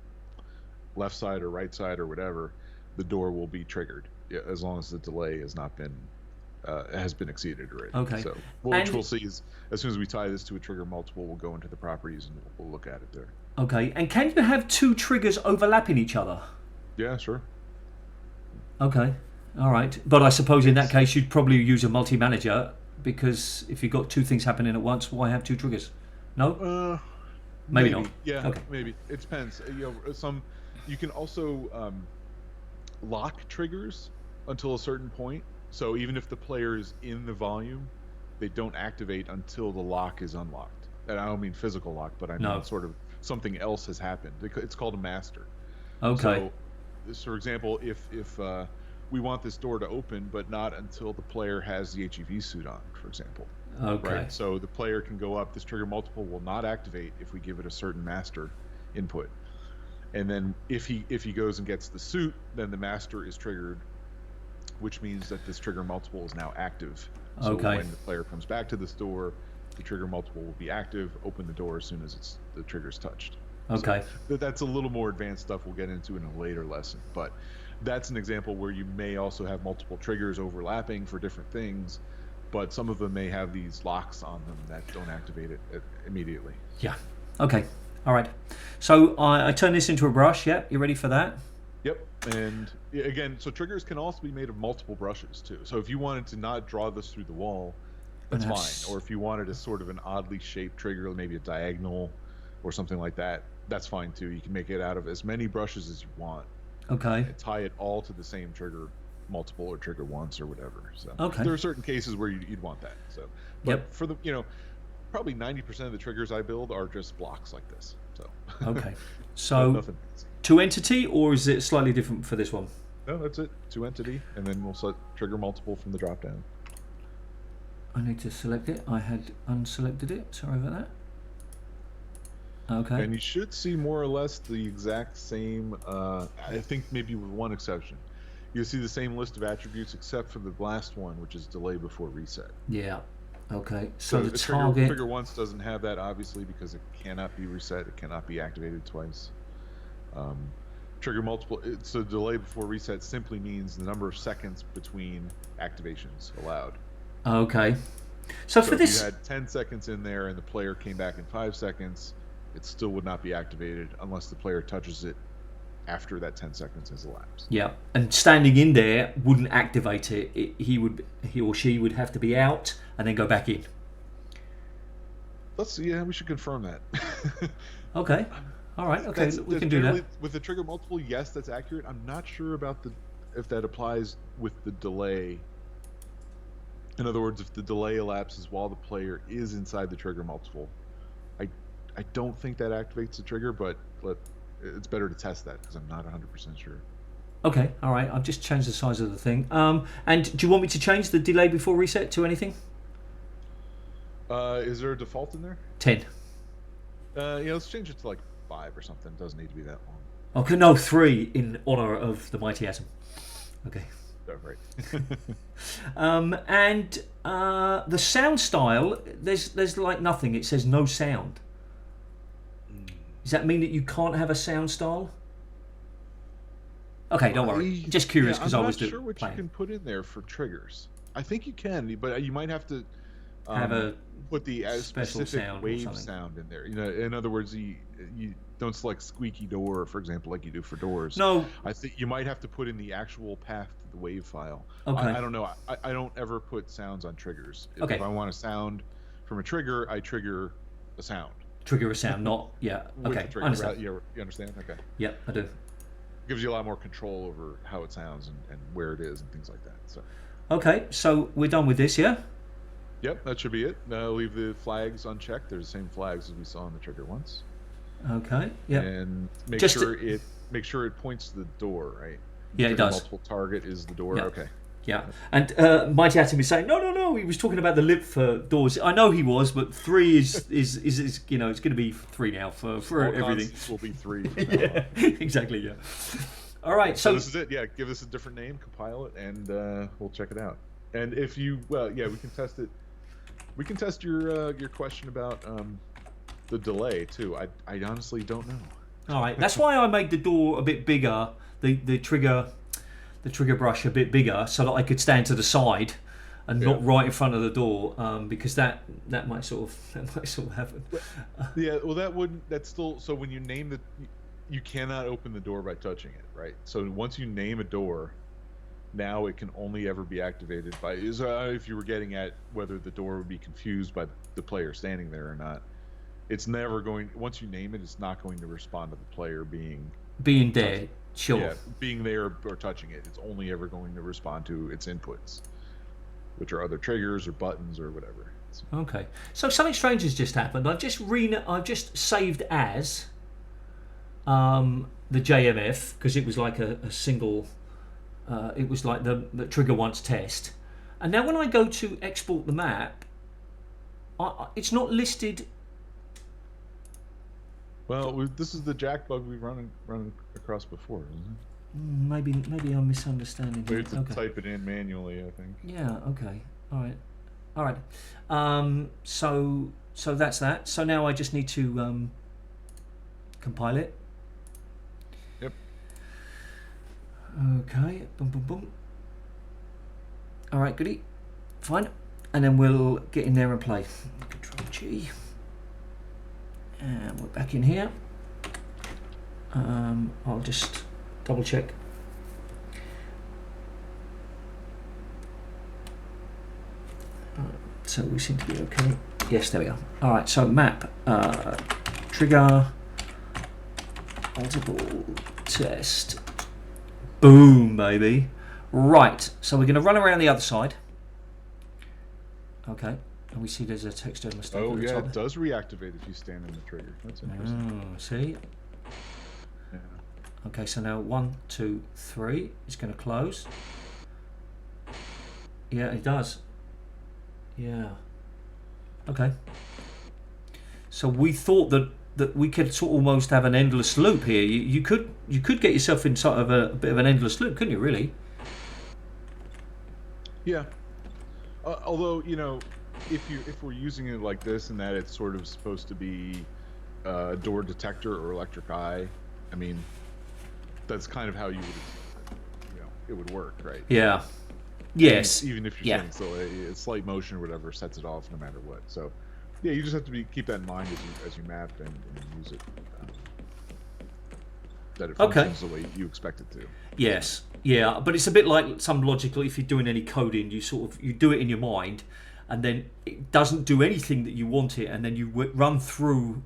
left side or right side or whatever, the door will be triggered, as long as the delay has not been exceeded already. Okay. So which we'll see is as soon as we tie this to a trigger multiple, we'll go into the properties and we'll look at it there. Okay. And can you have 2 triggers overlapping each other? Yeah, sure. Okay. All right. But I suppose in that case you'd probably use a multi-manager, because if you've got two things happening at once, why have two triggers? No? Maybe not. Yeah, Okay. maybe. It depends. You can also lock triggers until a certain point. So even if the player is in the volume, they don't activate until the lock is unlocked. And I don't mean physical lock, but I mean sort of something else has happened. It's called a master. Okay. So, for example, if we want this door to open, but not until the player has the HEV suit on, for example. Okay. Right. So the player can go up. This trigger multiple will not activate if we give it a certain master input. And then if he goes and gets the suit, then the master is triggered, which means that this trigger multiple is now active. So when the player comes back to this door, the trigger multiple will be active. Open the door as soon as the trigger's touched. Okay. So that's a little more advanced stuff we'll get into in a later lesson, but that's an example where you may also have multiple triggers overlapping for different things, but some of them may have these locks on them that don't activate it immediately. Yeah. Okay. All right. So I turn this into a brush. Yeah. You ready for that? Yep. And again, so triggers can also be made of multiple brushes too. So if you wanted to not draw this through the wall, that's fine. Or if you wanted a sort of an oddly shaped trigger, maybe a diagonal or something like that, that's fine too. You can make it out of as many brushes as you want. Okay. And tie it all to the same trigger multiple or trigger once or whatever. So okay. There are certain cases where you'd want that. So, but for the probably 90% of the triggers I build are just blocks like this. So okay. So two entity, or is it slightly different for this one? No, that's it. Two entity, and then we'll set trigger multiple from the drop down. I need to select it. I had unselected it. Sorry about that. Okay. And you should see more or less the exact same, I think maybe with one exception. You'll see the same list of attributes except for the last one, which is delay before reset. Yeah. Okay. So the trigger once doesn't have that, obviously, because it cannot be reset. It cannot be activated twice. Trigger multiple, so delay before reset simply means the number of seconds between activations allowed. Okay. So for this, if you had 10 seconds in there and the player came back in 5 seconds, it still would not be activated unless the player touches it after that 10 seconds has elapsed. Yeah, and standing in there wouldn't activate it. He or she would have to be out and then go back in. Let's see. Yeah, we should confirm that. Okay. All right. Okay, we can do that. With the trigger multiple, yes, that's accurate. I'm not sure about if that applies with the delay. In other words, if the delay elapses while the player is inside the trigger multiple, I don't think that activates the trigger, but it's better to test that because I'm not 100% sure. Okay, all right. I've just changed the size of the thing. And do you want me to change the delay before reset to anything? Is there a default in there? 10. Let's change it to like 5 or something. It doesn't need to be that long. Okay, no, 3 in honor of the mighty atom. Okay. Oh, right. And the sound style, there's like nothing. It says no sound. Does that mean that you can't have a sound style? Okay, don't worry. Just curious because I was not sure what you can put in there for triggers. I think you can, but you might have to have a put the special specific sound wave sound in there. In other words, you don't select squeaky door, for example, like you do for doors. No. I think you might have to put in the actual path to the wave file. Okay. I don't know. I don't ever put sounds on triggers. Okay. If I want a sound from a trigger, I trigger a sound. Trigger a sound, not okay. I understand. You understand? Okay. Yep, I do. Gives you a lot more control over how it sounds and where it is and things like that. So. Okay, so we're done with this, yeah? Yep, that should be it. Leave the flags unchecked. They're the same flags as we saw in the trigger once. Okay. Yeah. And make sure it points to the door, right? Yeah, it does. Multiple target is the door. Yeah. Okay. Yeah, and Mighty Atom is saying no. He was talking about the lip for doors. I know he was, but 3 is it's going to be 3 now for all everything. Will be 3. Yeah, exactly. Yeah. All right, so this is it. Yeah, give us a different name, compile it, and we'll check it out. And if you, we can test it. We can test your question about the delay too. I honestly don't know. All right, that's why I made the door a bit bigger. The trigger brush a bit bigger so that I could stand to the side and not right in front of the door, because that might sort of happen. Yeah, well that's still, so when you name you cannot open the door by touching it, right? So once you name a door, now it can only ever be activated by if you were getting at whether the door would be confused by the player standing there or not. It's never going. Once you name it, it's not going to respond to the player being there. Sure. Yeah, being there or touching it. It's only ever going to respond to its inputs, which are other triggers or buttons or whatever. Okay. So something strange has just happened. I've just saved as the JMF because it was like a single. It was like the trigger once test, and now when I go to export the map, it's not listed. Well, this is the jack bug we've run across before, isn't it? Maybe I'm misunderstanding. We have to type it in manually, I think. Yeah. Okay. All right. So that's that. So now I just need to compile it. Yep. Okay. Boom, boom, boom. All right, goody. Fine. And then we'll get in there and play. Control G. And we're back in here. I'll just double check. So we seem to be okay. Yes, there we are. All right, so map, trigger, multiple test. Boom, baby. Right, so we're going to run around the other side. Okay. And we see there's a texture mistake. Oh yeah, it does reactivate if you stand on the trigger. That's interesting. Oh, see? Yeah. Okay, so now 1, 2, 3. It's going to close. Yeah, it does. Yeah. Okay. So we thought that we could sort of almost have an endless loop here. You could get yourself in sort of a bit of an endless loop, couldn't you? Really? Yeah. Although if we're using it like this and that it's sort of supposed to be a door detector or electric eye, I mean, that's kind of how you would, it would work, right? Yeah. Yes. Even if you're saying so, a slight motion or whatever sets it off no matter what. So, yeah, you just have to keep that in mind as you map and use it. That it functions the way you expect it to. Yes. Yeah, but it's a bit like some logical. If you're doing any coding, you do it in your mind, and then it doesn't do anything that you want it, and then you run through,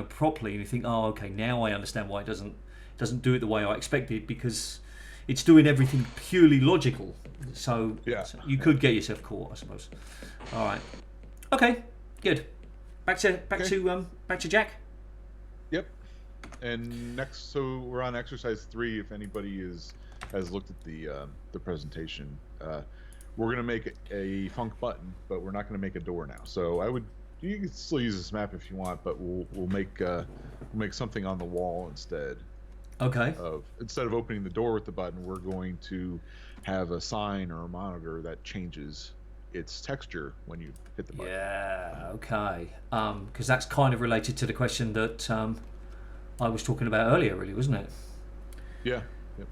properly, and you think, oh, okay, now I understand why it doesn't do it the way I expected, because it's doing everything purely logical. So, so you could get yourself caught, I suppose. All right. Okay. Good. Back to Jack. Yep. And next, so we're on exercise 3. If anybody has looked at the presentation, we're going to make a func button, but we're not going to make a door now. So you can still use this map if you want, but we'll make something on the wall instead. Okay. Instead of opening the door with the button, we're going to have a sign or a monitor that changes its texture when you hit the button. Yeah. Okay. Because that's kind of related to the question that I was talking about earlier, really, wasn't it? Yeah. Yep.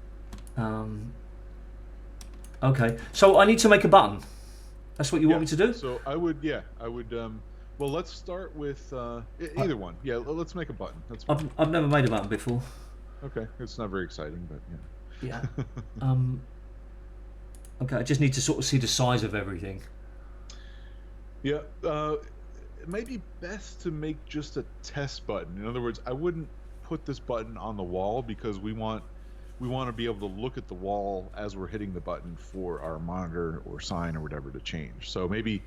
Okay. So I need to make a button. That's what you want me to do? So I would. Well, let's start with either one. Yeah. Let's make a button. That's fine. I've never made a button before. Okay. It's not very exciting, but yeah. Yeah. Okay. I just need to sort of see the size of everything. Yeah. It may be best to make just a test button. In other words, I wouldn't put this button on the wall because we want to be able to look at the wall as we're hitting the button for our monitor or sign or whatever to change. So maybe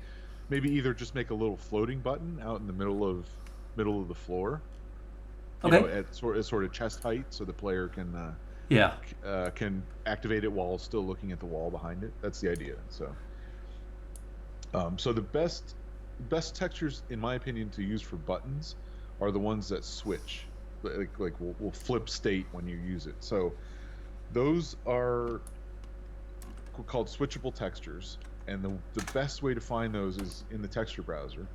either just make a little floating button out in the middle of the floor. Okay. At sort of chest height, so the player can can activate it while still looking at the wall behind it. That's the idea. So so the best textures, in my opinion, to use for buttons are the ones that switch, like will flip state when you use it. So those are called switchable textures, and the best way to find those is in the texture browser.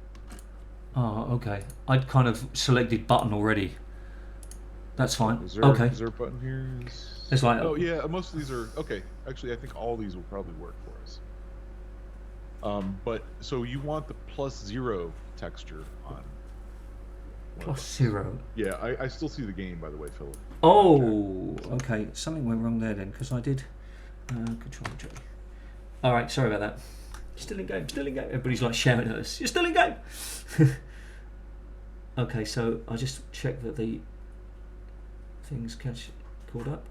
Oh, okay. I'd kind of selected button already. That's fine. Is there a button here? It's like most of these are okay. Actually, I think all these will probably work for us. But so you want the +0 texture on. +0. Yeah, I still see the game, by the way, Phillip. Oh, okay. Something went wrong there then, because I did. Control J. All right, sorry about that. Still in game, still in game. Everybody's like shouting at us. You're still in game. Okay, so I just check that the things caught up.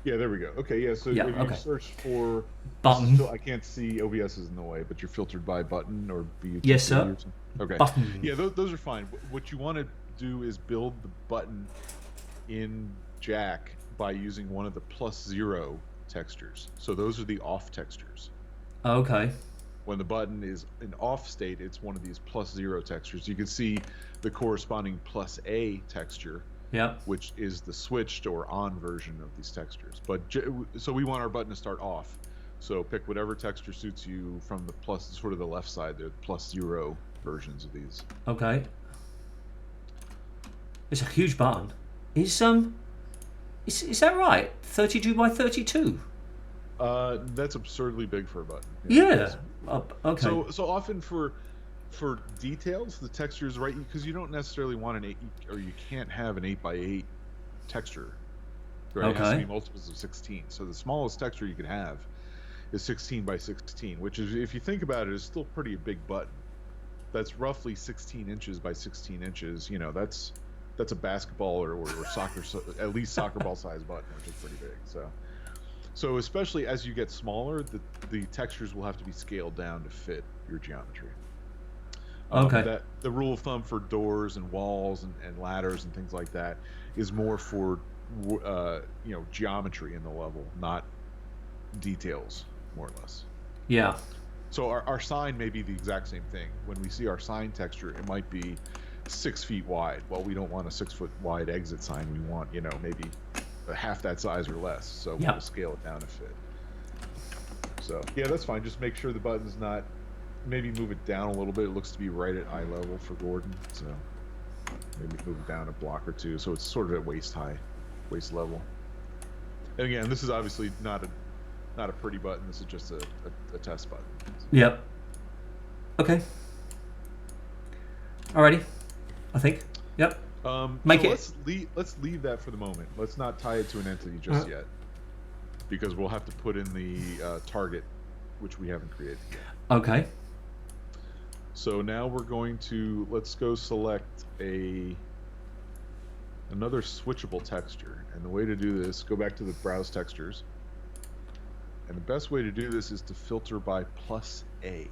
Yeah, there we go. Okay, yeah. So Yeah, if you search for button, I can't see OBS is in the way, but you're filtered by button or BUTT. yes, sir. Or something. Okay. Button. Yeah, those are fine. What you want to do is build the button in Jack by using one of the +0 textures. So those are the off textures. Okay. When the button is in off state, it's one of these +0 textures. You can see the corresponding +A texture, which is the switched or on version of these textures. But so we want our button to start off. So pick whatever texture suits you from the plus, sort of the left side. The +0 versions of these. Okay. It's a huge button. Is that right? 32 by 32. That's absurdly big for a button. Yeah. Okay. So often for details, the texture is right because you don't necessarily want an 8, or you can't have an 8x8 texture. Right? It has to be multiples of 16. So the smallest texture you can have is 16 by 16, which is, if you think about it, is still pretty big button. That's roughly 16 inches by 16 inches. You know, that's a basketball or soccer, at least soccer ball size button, which is pretty big. So especially as you get smaller, the textures will have to be scaled down to fit your geometry. The rule of thumb for doors and walls and ladders and things like that is more for geometry in the level, not details, more or less. Yeah. So our sign may be the exact same thing. When we see our sign texture, it might be 6 feet wide. Well, we don't want a 6 foot wide exit sign. We want, maybe half that size or less. So we'll scale it down to fit. So yeah, that's fine. Just make sure the button's not, maybe move it down a little bit. It looks to be right at eye level for Gordon. So maybe move it down a block or two. So it's sort of at waist level. And again, this is obviously not a pretty button. This is just a test button. Yep. Okay. Alrighty. I think. Yep. Let's leave that for the moment. Let's not tie it to an entity just yet, because we'll have to put in the target, which we haven't created yet. Okay. So now we're going to, let's go select another switchable texture. And the way to do this, go back to the browse textures. And the best way to do this is to filter by +A.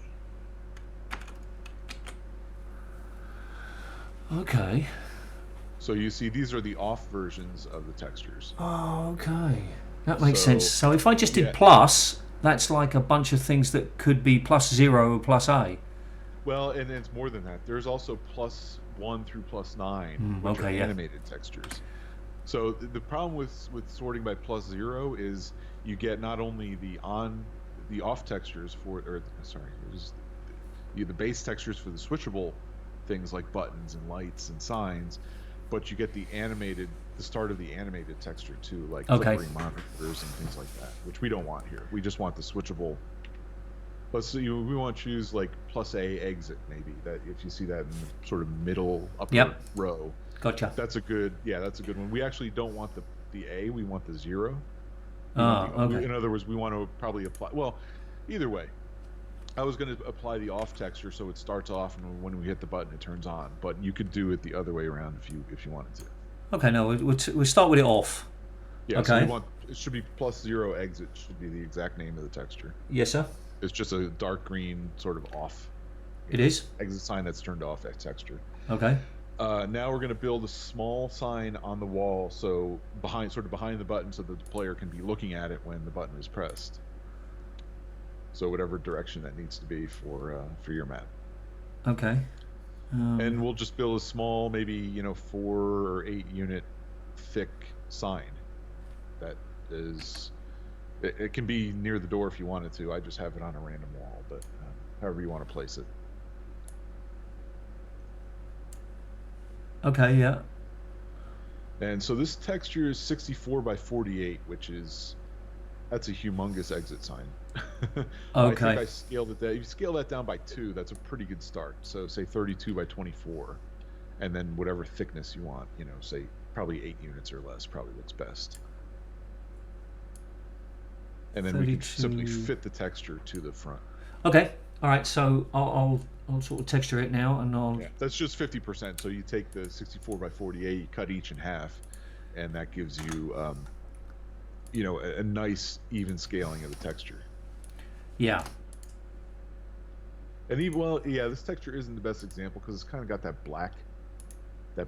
Okay. So you see, these are the off versions of the textures. Oh, okay. That makes sense. So if I just did plus, that's like a bunch of things that could be +0 or +A. Well, and it's more than that. There's also +1 through +9, which are animated textures. So the problem with sorting by +0 is you get not only the off textures the base textures for the switchable things like buttons and lights and signs, but you get the start of the animated texture too, like flickering monitors and things like that, which we don't want here. We just want the switchable. We want to choose like +A exit, maybe, that if you see that in the sort of middle upper row. Gotcha. That's a good one. We actually don't want the A, we want the 0. Okay. In other words, we want to probably apply, well, either way. I was going to apply the off texture so it starts off, and when we hit the button it turns on, but you could do it the other way around if you wanted to. Okay, no, we'll start with it off. Yeah, okay. So it should be +0 exit should be the exact name of the texture. Yes, sir. It's just a dark green sort of off. It is? Exit sign that's turned off, that texture. Okay. Now we're going to build a small sign on the wall, so behind the button, so that the player can be looking at it when the button is pressed. So whatever direction that needs to be for your map. Okay. And we'll just build a small, maybe 4 or 8 unit thick sign. That is, it can be near the door if you wanted to. I just have it on a random wall, but however you want to place it. Okay, yeah. And so this texture is 64 by 48, that's a humongous exit sign. Okay. I think I scaled it down. If you scale that down by 2, that's a pretty good start. So say 32 by 24, and then whatever thickness you want, say probably 8 units or less probably looks best. and then 32. we can simply fit the texture to the front. Okay. All right. So I'll sort of texture it now, and I'll. Yeah, that's just 50%. So you take the 64 by 48, you cut each in half, and that gives you, you know, a nice even scaling of the texture. Yeah. And even, well, yeah, this texture isn't the best example because it's kind of got that black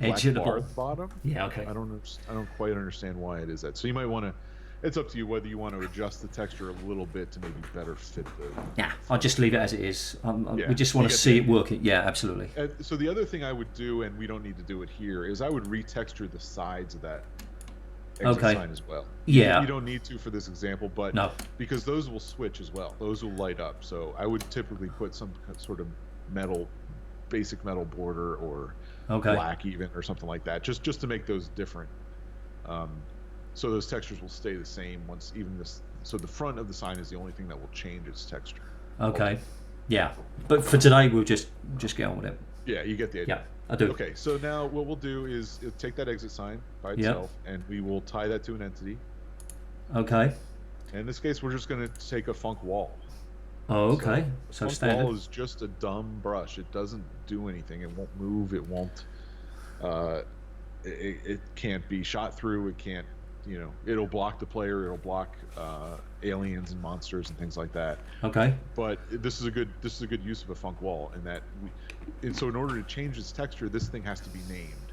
Edge at the bar at the bottom. Yeah. Okay. I don't quite understand why it is that. So you might want to. It's up to you whether you want to adjust the texture a little bit to maybe better fit the. Yeah, I'll just leave it as it is. Yeah, we just want to see it working. Yeah, absolutely. So the other thing I would do, and we don't need to do it here, is I would retexture the sides of that exit sign as well. Yeah. You don't need to for this example, but no, because those will switch as well. Those will light up. So I would typically put some sort of basic metal border or black even or something like that, just to make those different. So those textures will stay the same once even this. So the front of the sign is the only thing that will change its texture. Okay. Yeah, but for today we'll just get on with it. Yeah, you get the idea. Yeah, I do. Okay, so now what we'll do is take that exit sign by itself, and we will tie that to an entity. Okay. In this case, we're just going to take a Funk wall. Oh, okay. So Funk standard. wall is just a dumb brush. It doesn't do anything. It won't move. It won't. It can't be shot through. It can't. You know, it'll block the player. It'll block aliens and monsters and things like that. Okay. But this is a good use of a Funk wall in that. So in order to change its texture, this thing has to be named,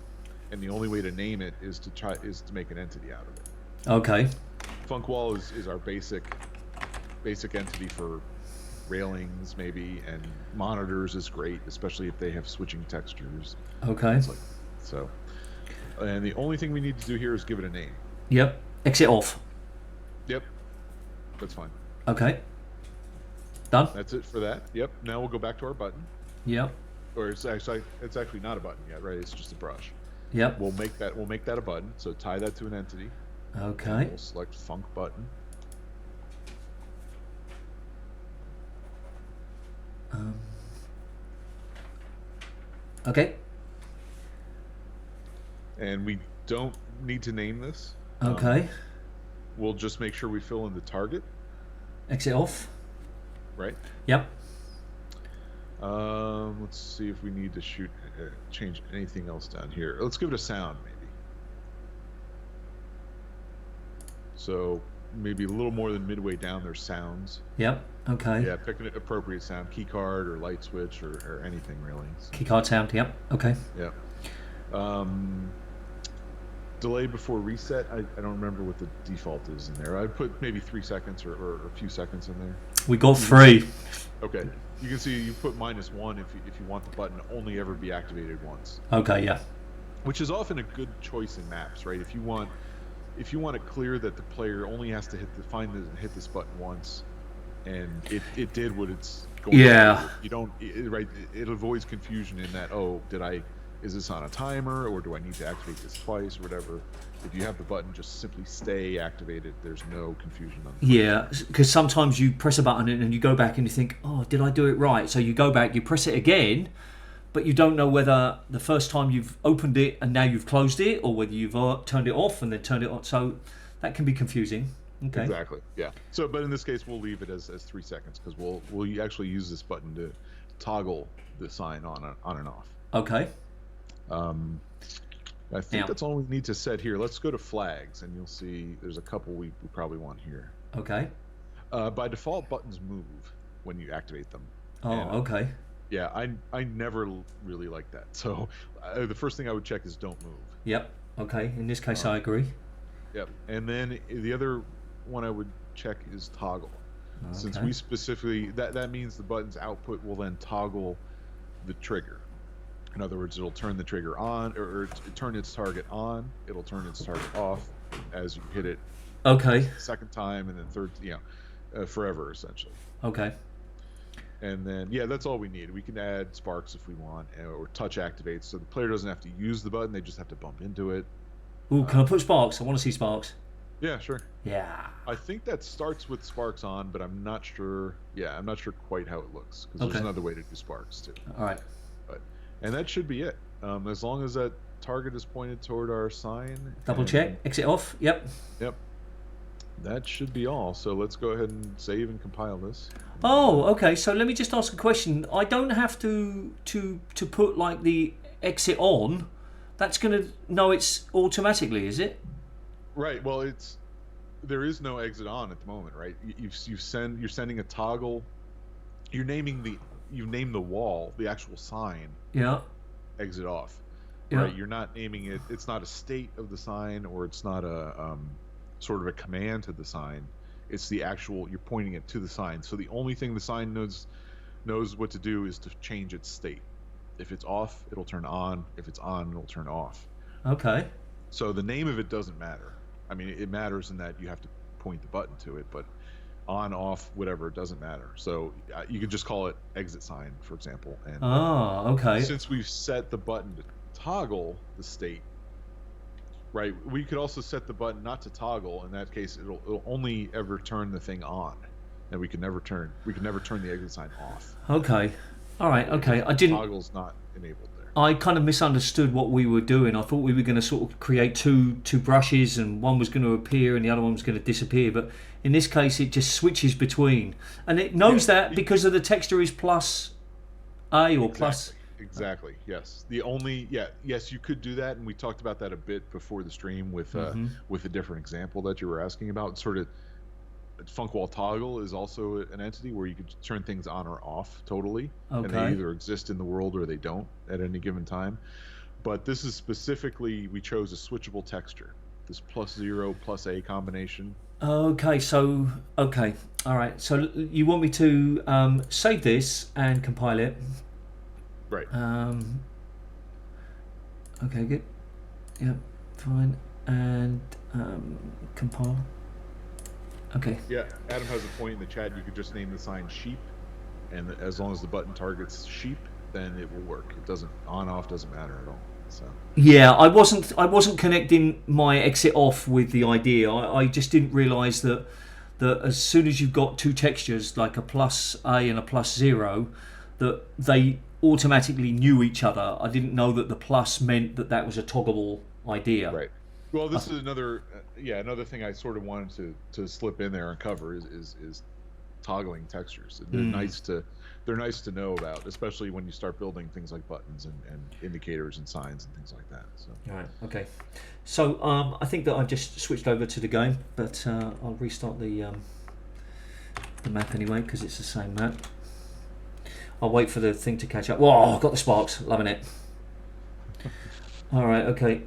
and the only way to name it is to make an entity out of it. Okay. Funk wall is our basic entity for railings maybe, and monitors is great, especially if they have switching textures. Okay. So, and the only thing we need to do here is give it a name. Yep. Exit off. Yep. That's fine. Okay. Done. That's it for that. Yep. Now we'll go back to our button. Yep. Or it's actually not a button yet, right? It's just a brush. Yep. We'll make that a button. So tie that to an entity. Okay. We'll select Funk button. Okay. And we don't need to name this. Okay. We'll just make sure we fill in the target. Exit off. Right. Yep. Let's see if we need to change anything else down here. Let's give it a sound, maybe. So maybe a little more than midway down, there's sounds. Yep. Okay. Yeah, pick an appropriate sound, key card or light switch or anything really. So, key card sound. Yep. Okay. Yep. Delay before reset. I don't remember what the default is in there. I'd put maybe 3 seconds or a few seconds in there. We got 3. Okay. You can see you put -1 if you want the button to only ever be activated once. Okay. Yeah. Which is often a good choice in maps, right? If you want it clear that the player only has to hit this button once, and it did what it's going to do. You don't right. It avoids confusion in that. Oh, is this on a timer, or do I need to activate this twice, or whatever? If you have the button just simply stay activated, there's no confusion on the button. Yeah, because sometimes you press a button and you go back and you think, oh, did I do it right? So you go back, you press it again, but you don't know whether the first time you've opened it and now you've closed it, or whether you've turned it off and then turned it on. So that can be confusing. Okay. Exactly. Yeah. So, but in this case, we'll leave it as 3 seconds because we'll actually use this button to toggle the sign on and off. Okay. I think that's all we need to set here. Let's go to flags, and you'll see there's a couple we probably want here. Okay. By default, buttons move when you activate them. Oh, okay. Yeah, I never really like that. So the first thing I would check is don't move. Yep. Okay. In this case, I agree. Yep. And then the other one I would check is toggle. Okay. Since we specifically that means the button's output will then toggle the trigger. In other words, it'll turn the trigger on or turn its target on. It'll turn its target off as you hit it. Okay. Second time and then third, forever essentially. Okay. And then that's all we need. We can add sparks if we want, or touch activates, so the player doesn't have to use the button; they just have to bump into it. Ooh, can I put sparks? I want to see sparks. Yeah, sure. Yeah. I think that starts with sparks on, but I'm not sure. Yeah, I'm not sure quite how it looks because there's another way to do sparks too. All right. And that should be it. As long as that target is pointed toward our sign. Double check. Exit off. Yep. Yep. That should be all. So let's go ahead and save and compile this. Oh, okay. So let me just ask a question. I don't have to put like the exit on. That's going to know it's automatically, is it? Right. Well, there is no exit on at the moment, right? You're sending a toggle. You name the wall, the actual sign. Yeah. Exit off. Yeah. Right. You're not naming it. It's not a state of the sign, or it's not a sort of a command to the sign. It's the actual. You're pointing it to the sign. So the only thing the sign knows what to do is to change its state. If it's off, it'll turn on. If it's on, it'll turn off. Okay. So the name of it doesn't matter. I mean, it matters in that you have to point the button to it, but on, off, whatever, it doesn't matter. So you could just call it exit sign, for example. And okay. since we've set the button to toggle the state, right, we could also set the button not to toggle. In that case, it'll only ever turn the thing on, and we can never turn the exit sign off. Okay. All right. Okay. Toggle's not enabled there. I kind of misunderstood what we were doing. I thought we were going to sort of create two brushes, and one was going to appear and the other one was going to disappear. But in this case, it just switches between, and it knows that because of the texture is plus A or plus. Exactly. Yes. Yes, you could do that, and we talked about that a bit before the stream with a different example that you were asking about. Sort of, Funkwall toggle is also an entity where you could turn things on or off totally, and they either exist in the world or they don't at any given time. But this is specifically, we chose a switchable texture, this +0 +A combination. Okay. So all right. So you want me to save this and compile it? Right. Okay, good. Yep, fine. And compile. Okay. Yeah, Adam has a point in the chat. You could just name the sign sheep, and as long as the button targets sheep, then it will work. It doesn't on/off doesn't matter at all. So. Yeah, I wasn't connecting my exit off with the idea. I just didn't realise that as soon as you've got two textures like a +A and a +0, that they automatically knew each other. I didn't know that the plus meant that was a toggleable idea. Right. Well, this is another thing I sort of wanted to slip in there and cover is toggling textures. They're nice to know about, especially when you start building things like buttons and indicators and signs and things like that. So. All right. Okay. So I think that I've just switched over to the game, but I'll restart the map anyway because it's the same map. I'll wait for the thing to catch up. Whoa, got the sparks. Loving it. All right, okay.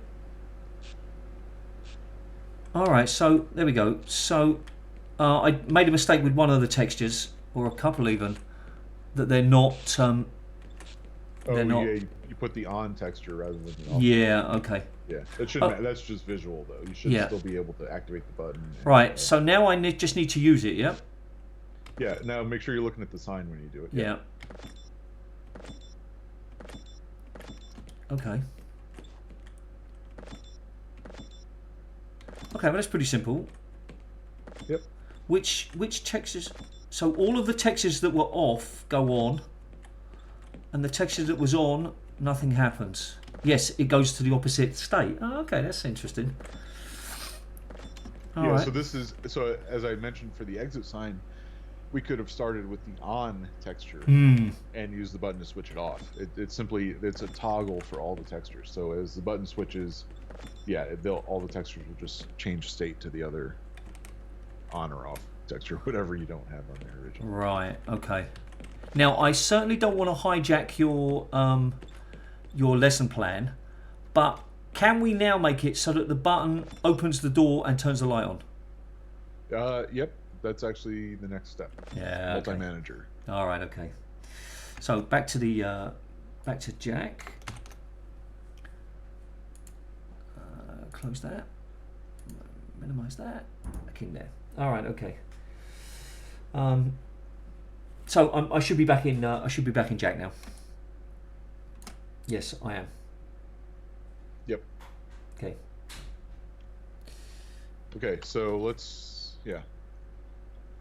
All right, so there we go. So I made a mistake with one of the textures, or a couple even, that they're not... they're not... Yeah, you put the on texture rather than the off. Yeah, okay. Yeah, that shouldn't. That's just visual, though. You should still be able to activate the button. Right, so now I just need to use it, yeah? Yeah, now make sure you're looking at the sign when you do it. Yeah. Okay. Okay, well that's pretty simple. Yep. Which textures? So all of the textures that were off go on, and the texture that was on, nothing happens. Yes, it goes to the opposite state. Oh, okay, that's interesting. All right. So as I mentioned for the exit sign, we could have started with the on texture and used the button to switch it off. It's a toggle for all the textures. So as the button switches, all the textures will just change state to the other on or off texture, whatever you don't have on there originally. Right. Okay. Now I certainly don't want to hijack your lesson plan, but can we now make it so that the button opens the door and turns the light on? Yep. That's actually the next step. Yeah. Multi-manager. All right. Okay. So back to Jack. Close that. Minimize that. Back in there. All right. Okay. So I should be back in. I should be back in Jack now. Yes, I am. Yep. Okay. Okay. So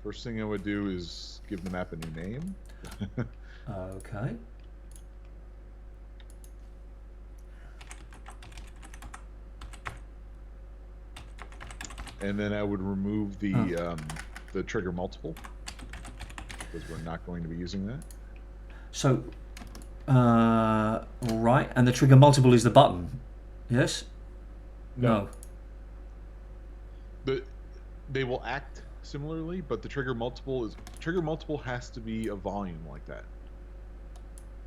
first thing I would do is give the map a new name. Okay. And then I would remove the trigger multiple, because we're not going to be using that. So, right, and the trigger multiple is the button, yes? No. They will act similarly, but the trigger multiple has to be a volume like that.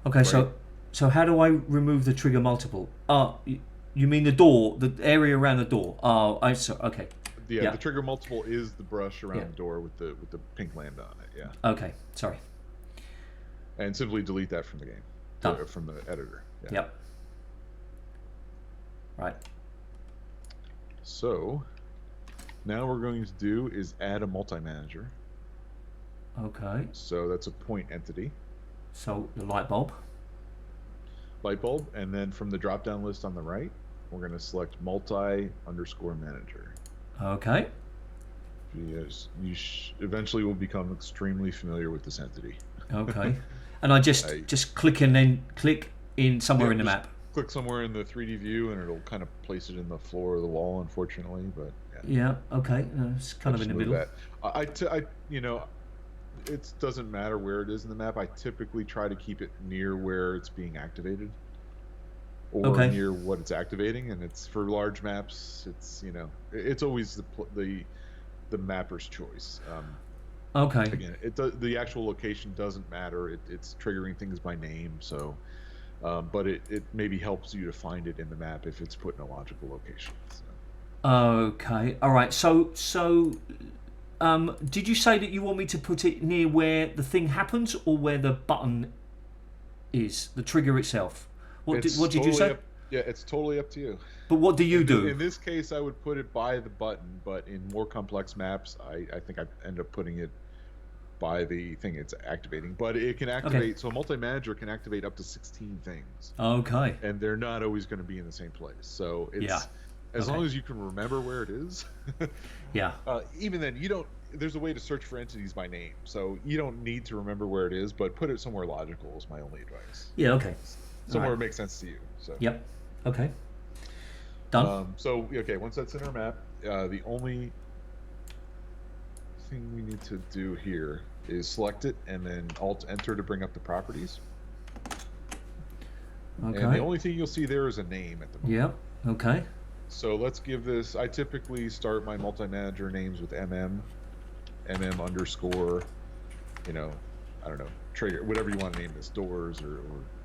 Okay, right? So how do I remove the trigger multiple? You mean the door, the area around the door? Oh, I saw. Okay. Yeah, the trigger multiple is the brush around the door with the pink lambda on it. Yeah. Okay, sorry. And simply delete that from the game, from the editor. Yeah. Yep. Right. So now what we're going to do is add a multi-manager. Okay. So that's a point entity. So the light bulb. Light bulb, and then from the drop-down list on the right, we're going to select multi_manager. Okay. Yes, you eventually will become extremely familiar with this entity. Okay. And I just click and then click in somewhere in the map. Click somewhere in the 3D view, and it'll kind of place it in the floor or the wall, unfortunately. But yeah. Okay. It's kind of in the middle. That. It doesn't matter where it is in the map. I typically try to keep it near where it's being activated, or near what it's activating. And it's for large maps. It's always the mapper's choice. Okay. Again, the actual location doesn't matter. It's triggering things by name. So, but it maybe helps you to find it in the map if it's put in a logical location. So. Okay. All right. So. Did you say that you want me to put it near where the thing happens or where the button is, the trigger itself? What did you say? It's totally up to you. But what do you do? In this case, I would put it by the button, but in more complex maps, I think I end up putting it by the thing it's activating. But it can activate, so a multi-manager can activate up to 16 things. Okay. And they're not always going to be in the same place. So it's... As long as you can remember where it is. Yeah. Even then, there's a way to search for entities by name, so you don't need to remember where it is, but put it somewhere logical is my only advice. Yeah. Okay. Somewhere it makes sense to you. So. Yep. Okay. Done. Once that's in our map, the only thing we need to do here is select it and then Alt-Enter to bring up the properties. Okay. And the only thing you'll see there is a name at the moment. Yep. Okay. So let's give this, I typically start my multi-manager names with MM underscore, I don't know, trigger, whatever you want to name this, doors or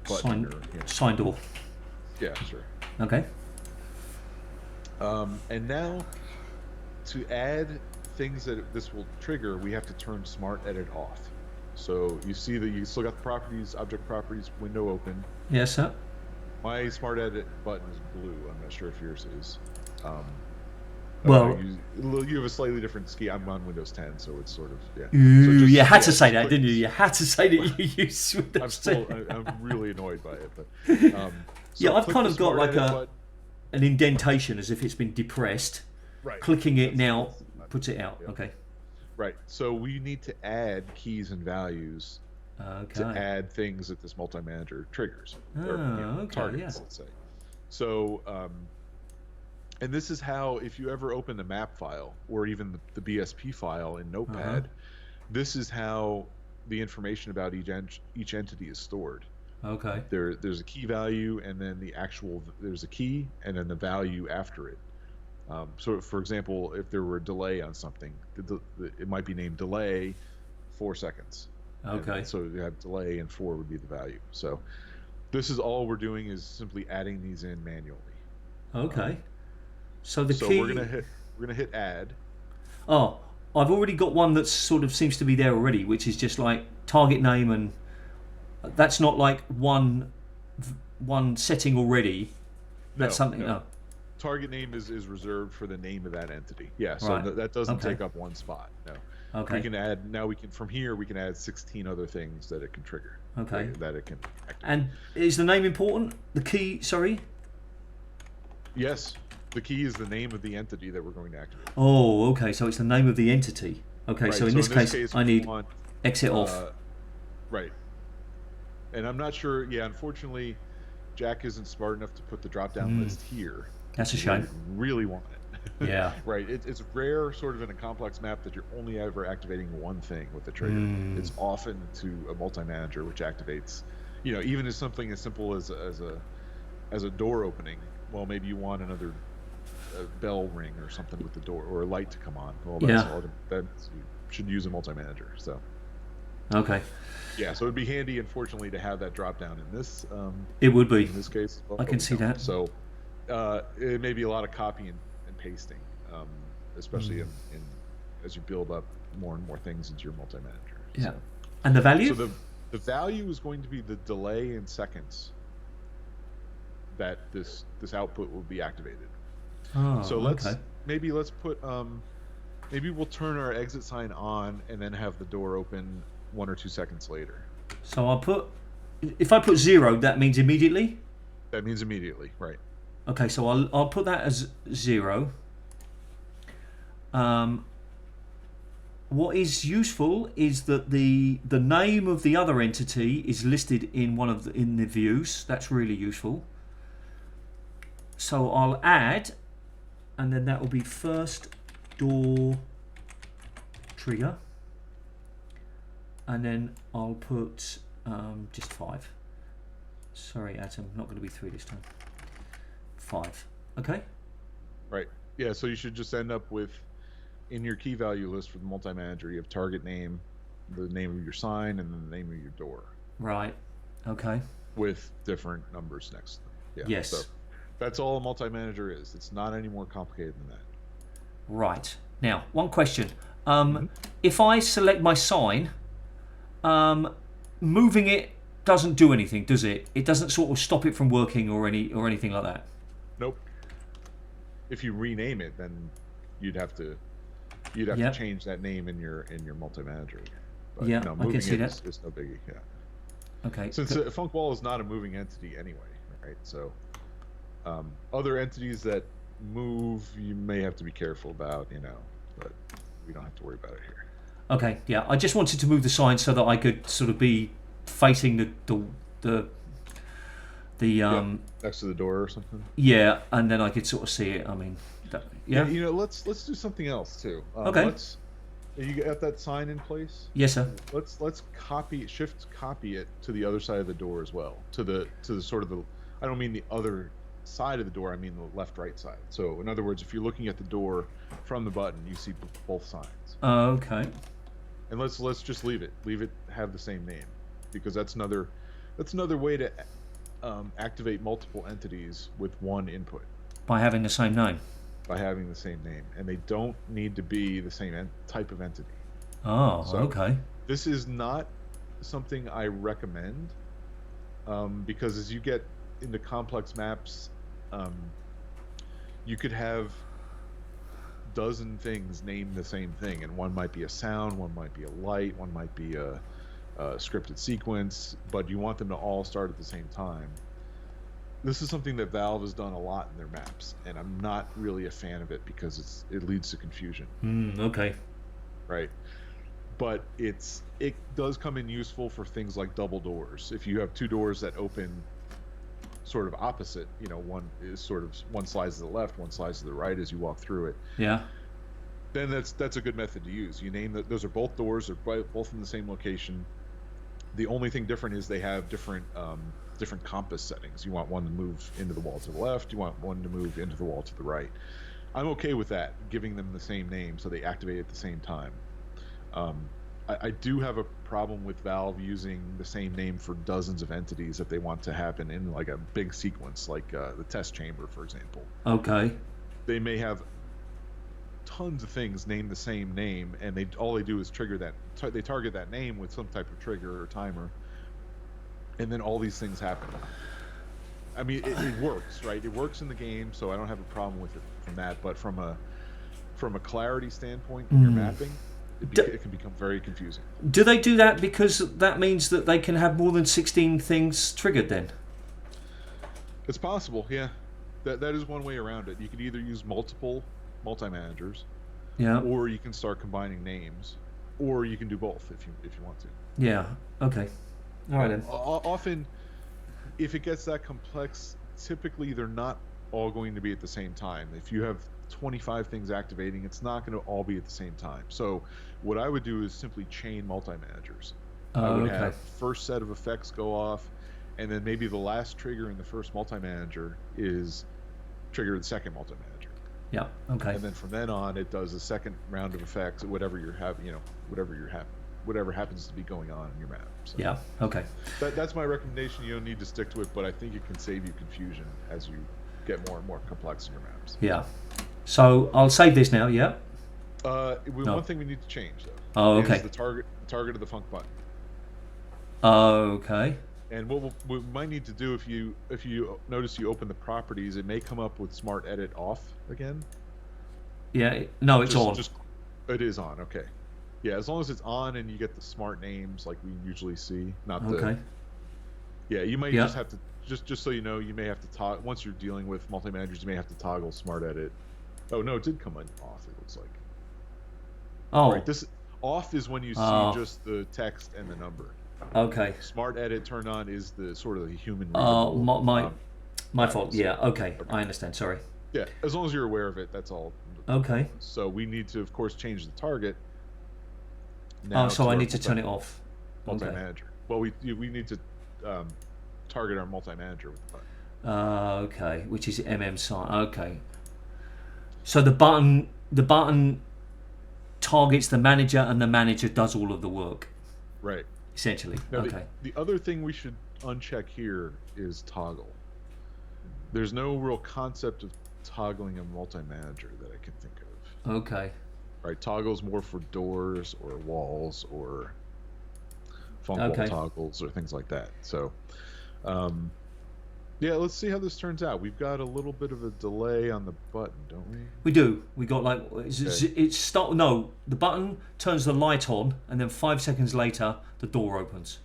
button sign door. Yeah, sure. Okay. And now to add things that this will trigger, we have to turn Smart Edit off. So you see that you still got the properties, object properties window open. Yes, sir. My Smart Edit button is blue. I'm not sure if yours is. You have a slightly different ski. I'm on Windows 10, so it's sort of you had to say that, didn't you? You had to say that you use Windows 10. I'm really annoyed by it, but I've kind of got like an indentation as if it's been depressed. Right. Clicking it now puts it out. Yeah. Okay. Right. So we need to add keys and values. To add things that this multi-manager triggers, targets, let's say. So, and this is how, if you ever open the map file or even the BSP file in Notepad, this is how the information about each entity is stored. Okay. There's a key value, and then there's a key, and then the value after it. So, for example, if there were a delay on something, it might be named delay 4 seconds. Okay. And so you have delay, and 4 would be the value. So this is all we're doing is simply adding these in manually. Okay. So the key. we're gonna hit add. Oh, I've already got one that sort of seems to be there already, which is just like target name, and that's not like one setting already. That's something. No. Oh. Target name is reserved for the name of that entity. Yeah. So that doesn't take up one spot. No. Okay. We can add from here we can add 16 other things that it can trigger. Okay. That it can activate. And is the name important? The key, sorry? Yes. The key is the name of the entity that we're going to activate. Oh, okay. So it's the name of the entity. Okay, right. so in this case I need exit off. Right. And I'm not sure, unfortunately Jack isn't smart enough to put the drop down list here. That's a shame. Really want it. Yeah. Right. It's rare, sort of in a complex map, that you're only ever activating one thing with the trigger. It's often to a multi-manager, which activates, even as something as simple as a door opening. Well, maybe you want another bell ring or something with the door, or a light to come on. Well, that's Yeah. all. That you should use a multi-manager. So. Okay. Yeah, so it'd be handy, unfortunately, to have that drop down in this. It would be. In this case, I can we see don't. that. So it may be a lot of copying and pasting, especially in as you build up more and more things into your multi-manager. Yeah. So, And the value? so the value is going to be the delay in seconds that this output will be activated. Oh, So okay. let's put maybe we'll turn our exit sign on and then have the door open 1 or 2 seconds later. So if I put 0, that means immediately? That means immediately, right? Okay, so I'll put that as 0. What is useful is that the name of the other entity is listed in in the views. That's really useful. So I'll add, and then that will be first door trigger, and then I'll put just 5. Sorry, Atom, not going to be 3 this time. 5. Okay. Right. Yeah. So you should just end up with, in your key value list for the multi-manager, you have target name, the name of your sign, and then the name of your door. Right. Okay. With different numbers next to them. Yeah. Yes. So that's all a multi-manager is. It's not any more complicated than that. Right. Now, one question. If I select my sign, moving it doesn't do anything, does it? It doesn't sort of stop it from working or anything like that. Nope. If you rename it, then you'd have to change that name in your multi-manager. But, yeah, I can see that. It's no biggie. Yeah. Okay. Since a func is not a moving entity anyway, right? So other entities that move, you may have to be careful about, but we don't have to worry about it here. Okay. Yeah, I just wanted to move the sign so that I could sort of be facing the next to the door or something. Yeah, and then I could sort of see it. I mean, yeah. Let's do something else too. Okay. You got that sign in place? Yes, sir. Let's shift copy it to the other side of the door as well. To the sort of the, I don't mean the other side of the door, I mean the left-right side. So in other words, if you're looking at the door from the button, you see both signs. Okay. And let's just leave it have the same name, because that's another way to activate multiple entities with one input. By having the same name. By having the same name, and they don't need to be the same type of entity. Oh, so okay. This is not something I recommend, because as you get into complex maps, you could have dozen things named the same thing, and one might be a sound, one might be a light, one might be a scripted sequence, but you want them to all start at the same time. This is something that Valve has done a lot in their maps, and I'm not really a fan of it because it leads to confusion. Okay. Right. But it does come in useful for things like double doors. If you have 2 doors that open sort of opposite, one is sort of one slides to the left, one slides to the right as you walk through it. Yeah. Then that's a good method to use. You name that those are both doors, they're both in the same location. The only thing different is they have different compass settings. You want one to move into the wall to the left, you want one to move into the wall to the right. I'm okay with that, giving them the same name so they activate at the same time. I do have a problem with Valve using the same name for dozens of entities that they want to happen in like a big sequence, like the test chamber, for example. Okay. They may have tons of things named the same name, and all they do is trigger that. They target that name with some type of trigger or timer, and then all these things happen. I mean, it works, right? It works in the game, so I don't have a problem with it from that. But from a clarity standpoint in your mapping, it can become very confusing. Do they do that because that means that they can have more than 16 things triggered then? It's possible, yeah. That is one way around it. You could either use multiple multi-managers, yeah, or you can start combining names, or you can do both if you want to. Yeah. Okay. All right then. Often, if it gets that complex, typically they're not all going to be at the same time. If you have 25 things activating, it's not going to all be at the same time. So what I would do is simply chain multi-managers. I would have first set of effects go off, and then maybe the last trigger in the first multi-manager is trigger the second multi-manager. Yeah. Okay. And then from then on, it does a second round of effects, whatever you're having, whatever happens to be going on in your map. So yeah. Okay. That's my recommendation. You don't need to stick to it, but I think it can save you confusion as you get more and more complex in your maps. Yeah. So I'll save this now. Yeah. One thing we need to change though. Oh, okay. Is the target of the func button. Okay. And what we might need to do, if you notice you open the properties, it may come up with Smart Edit off again. Yeah. No, it's on. It is on. Okay. Yeah, as long as it's on and you get the smart names like we usually see, not the. Okay. Yeah, you might just have to just so you know, you may have to toggle once you're dealing with multi-managers. You may have to toggle Smart Edit. Oh no, it did come off. It looks like. Oh. Right. This off is when you see just the text and the number. Okay. Smart Edit turned on is the sort of the human. My fault. Yeah. Okay. I understand. Sorry. Yeah. As long as you're aware of it, that's all. Okay. So we need to, of course, change the target. Now so I need to turn it off. Multi-manager. Well, we need to target our multi-manager with the button. Okay, which is sign. Okay. So the button targets the manager, and the manager does all of the work. Right. Essentially. Now, okay. The other thing we should uncheck here is toggle. There's no real concept of toggling a multi-manager that I can think of. Okay. Right, toggles more for doors or walls or func wall toggles or things like that. So, yeah, let's see how this turns out. We've got a little bit of a delay on the button, don't we? We do. We got like the button turns the light on, and then 5 seconds later the door opens.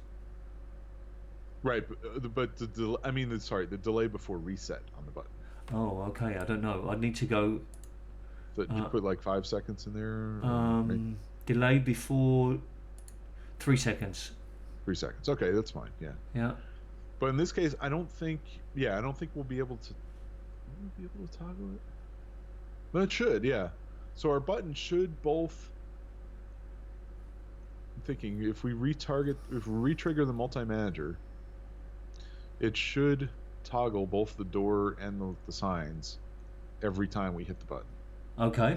Right, but the delay before reset on the button. Oh, okay. I don't know. I need to go. Did you put like 5 seconds in there? Delay before 3 seconds. 3 seconds. Okay, that's fine. Yeah. Yeah. But in this case, I don't think we'll be able to. Will we be able to toggle it? But it should. Yeah. So our button should both. I'm thinking if we retrigger the multi-manager, it should toggle both the door and the signs every time we hit the button. Okay.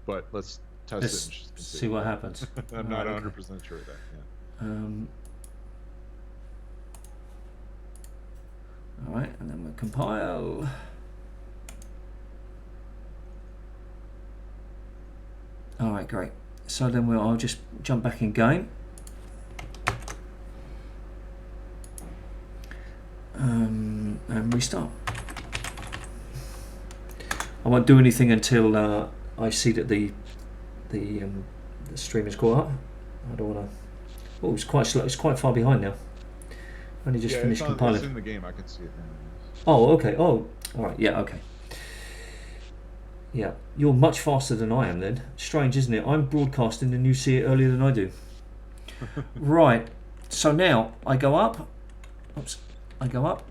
But let's test it and see what happens. I'm not 100% sure of that. Yeah. All right, and then we'll compile. All right, great. So then I'll just jump back in game. And restart. I won't do anything until I see that the stream is caught up. I don't want to. Oh, it's quite slow. It's quite far behind now. Only just finished compiling. It's in the game. I can see it now. Oh, okay. Oh, all right. Yeah, okay. Yeah, you're much faster than I am then. Strange, isn't it? I'm broadcasting and you see it earlier than I do. Right. So now I go up. Oops. I go up.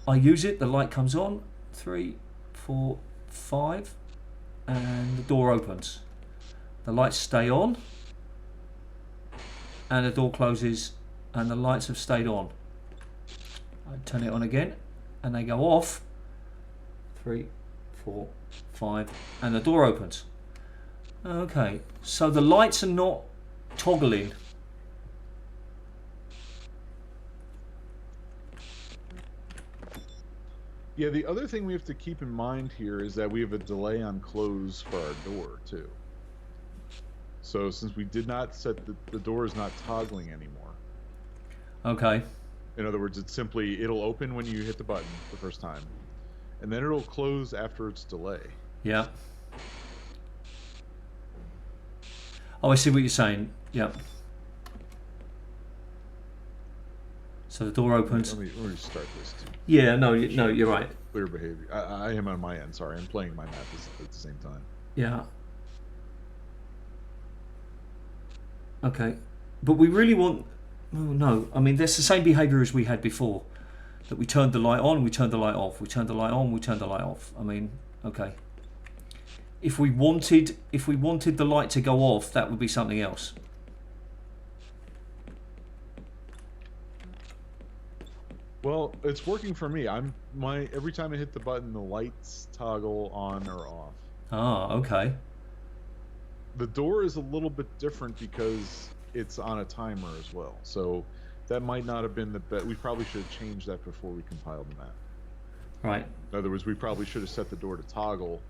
I use it. The light comes on. 3, 4, 5, and the door opens. The lights stay on, and the door closes, and the lights have stayed on. I turn it on again, and they go off. 3, 4, 5, and the door opens. Okay, so the lights are not toggling. Yeah, the other thing we have to keep in mind here is that we have a delay on close for our door too. So since we did not set the door is not toggling anymore. Okay. In other words, it'll open when you hit the button the first time, and then it'll close after its delay. Yeah. Oh, I see what you're saying. Yeah. So the door opens. Let me start this too. Yeah, no, you're right. Clear behavior. I am on my end. Sorry, I'm playing my map at the same time. Yeah. Okay, but we really want. Oh no, I mean that's the same behavior as we had before. That we turned the light on, we turned the light off, we turned the light on, we turned the light off. I mean, okay. if we wanted the light to go off, that would be something else. Well, it's working for me. Every time I hit the button, the lights toggle on or off. Ah, okay. The door is a little bit different because it's on a timer as well. So that might not have been the best. We probably should have changed that before we compiled the map. Right. In other words, we probably should have set the door to toggle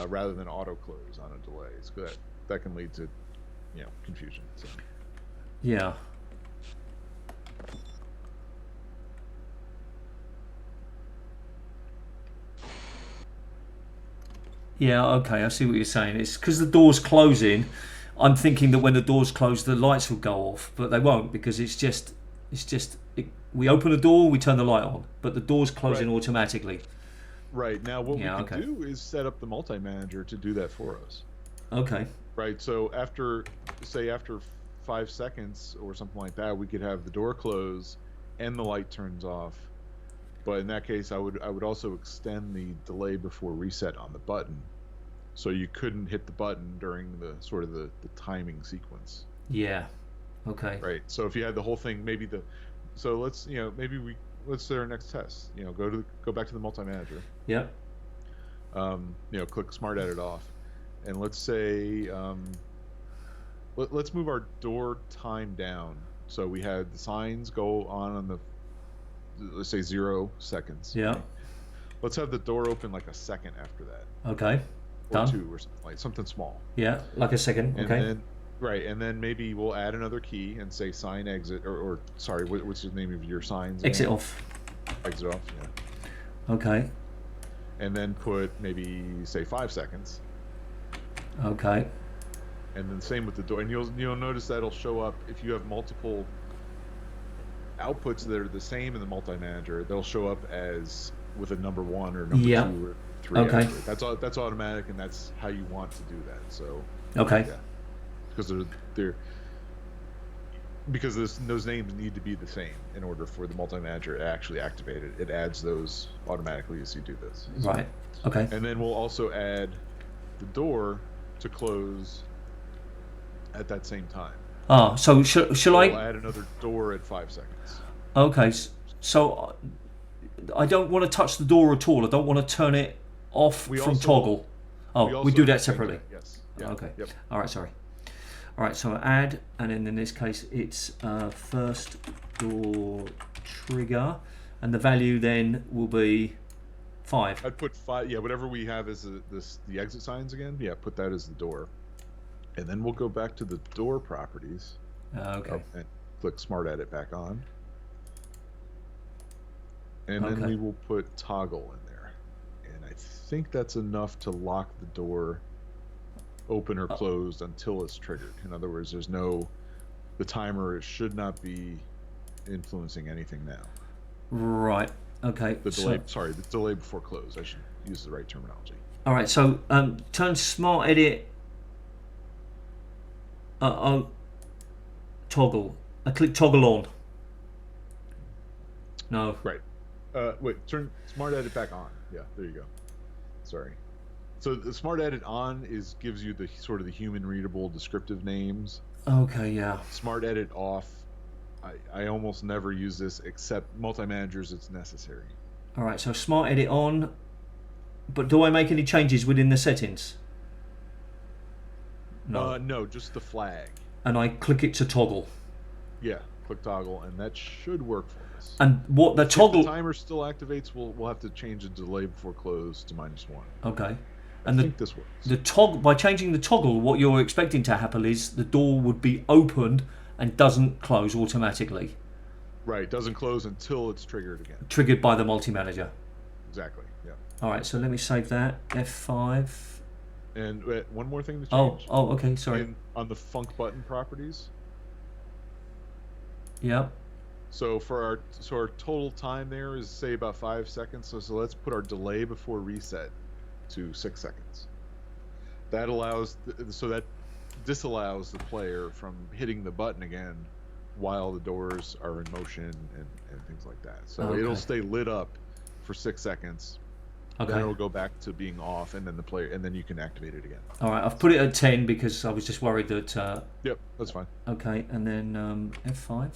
rather than auto close on a delay. So that can lead to, confusion. So. Yeah. Yeah, okay, I see what you're saying. It's because the door's closing. I'm thinking that when the door's closed, the lights will go off, but they won't because we open the door, we turn the light on, but the door's closing automatically. Right. Now, what we can do is set up the multi-manager to do that for us. Okay. Right. So after 5 seconds or something like that, we could have the door close and the light turns off. But in that case, I would also extend the delay before reset on the button, so you couldn't hit the button during the sort of the timing sequence. Yeah. Okay. Right. So if you had the whole thing, let's say our next test. Go back to the multi-manager. Yep. Click Smart Edit off, and let's say let's move our door time down. So we had the signs go on the, let's say 0 seconds. Yeah. Let's have the door open like a second after that. Okay. Or 2 or something, like something small. Yeah, like a second. And okay. Then, right, and then maybe we'll add another key and say sign exit, or sorry, what's the name of your signs? Exit off. Exit off. Yeah. Okay. And then put maybe say 5 seconds. Okay. And then same with the door, and you'll notice that'll show up if you have multiple outputs that are the same in the multi-manager. They'll show up as with a number 1 or number 2 or 3. Okay. That's automatic, and that's how you want to do that. So. Okay. Yeah. Because those names need to be the same in order for the multi-manager to actually activate it. It adds those automatically as you do this. So. Right. Okay. And then we'll also add the door to close at that same time. Ah, so shall I? We'll add another door at 5 seconds. Okay, so I don't want to touch the door at all. I don't want to turn it off from toggle. We do that separately. Yes. Yeah. Okay. Yep. All right. Sorry. All right. So add, and then in this case, it's first door trigger, and the value then will be 5. I'd put 5. Yeah, whatever we have as the exit signs again. Yeah, put that as the door, and then we'll go back to the door properties. Okay. And click Smart Edit back on, and then we will put toggle in there, and I think that's enough to lock the door open or closed until it's triggered. In other words, the timer should not be influencing anything now. Right. Okay. The delay before close. I should use the right terminology. All right. So turn Smart Edit. Toggle. I click toggle on. No. Right. Wait. Turn Smart Edit back on. Yeah. There you go. Sorry. So the Smart Edit on gives you the sort of the human readable descriptive names. Okay. Yeah. Smart Edit off. I almost never use this except multi-managers. It's necessary. All right. So Smart Edit on. But do I make any changes within the settings? No. No, just the flag. And I click it to toggle. Yeah, click toggle, and that should work for us. And what the toggle... If the timer still activates, we'll have to change the delay before close to -1. Okay. I think this works. The toggle, by changing the toggle, what you're expecting to happen is the door would be opened and doesn't close automatically. Right, doesn't close until it's triggered again. Triggered by the multi-manager. Exactly, yeah. All right, so let me save that. F5. And one more thing to change. Oh, okay, sorry. On the func button properties. Yep. So our total time there is say about 5 seconds. So let's put our delay before reset to 6 seconds. That disallows the player from hitting the button again while the doors are in motion and things like that. So it'll stay lit up for 6 seconds Okay. Then it'll go back to being off, and then then you can activate it again. All right, I've put it at 10 because I was just worried that. Yep, that's fine. Okay, and then F5.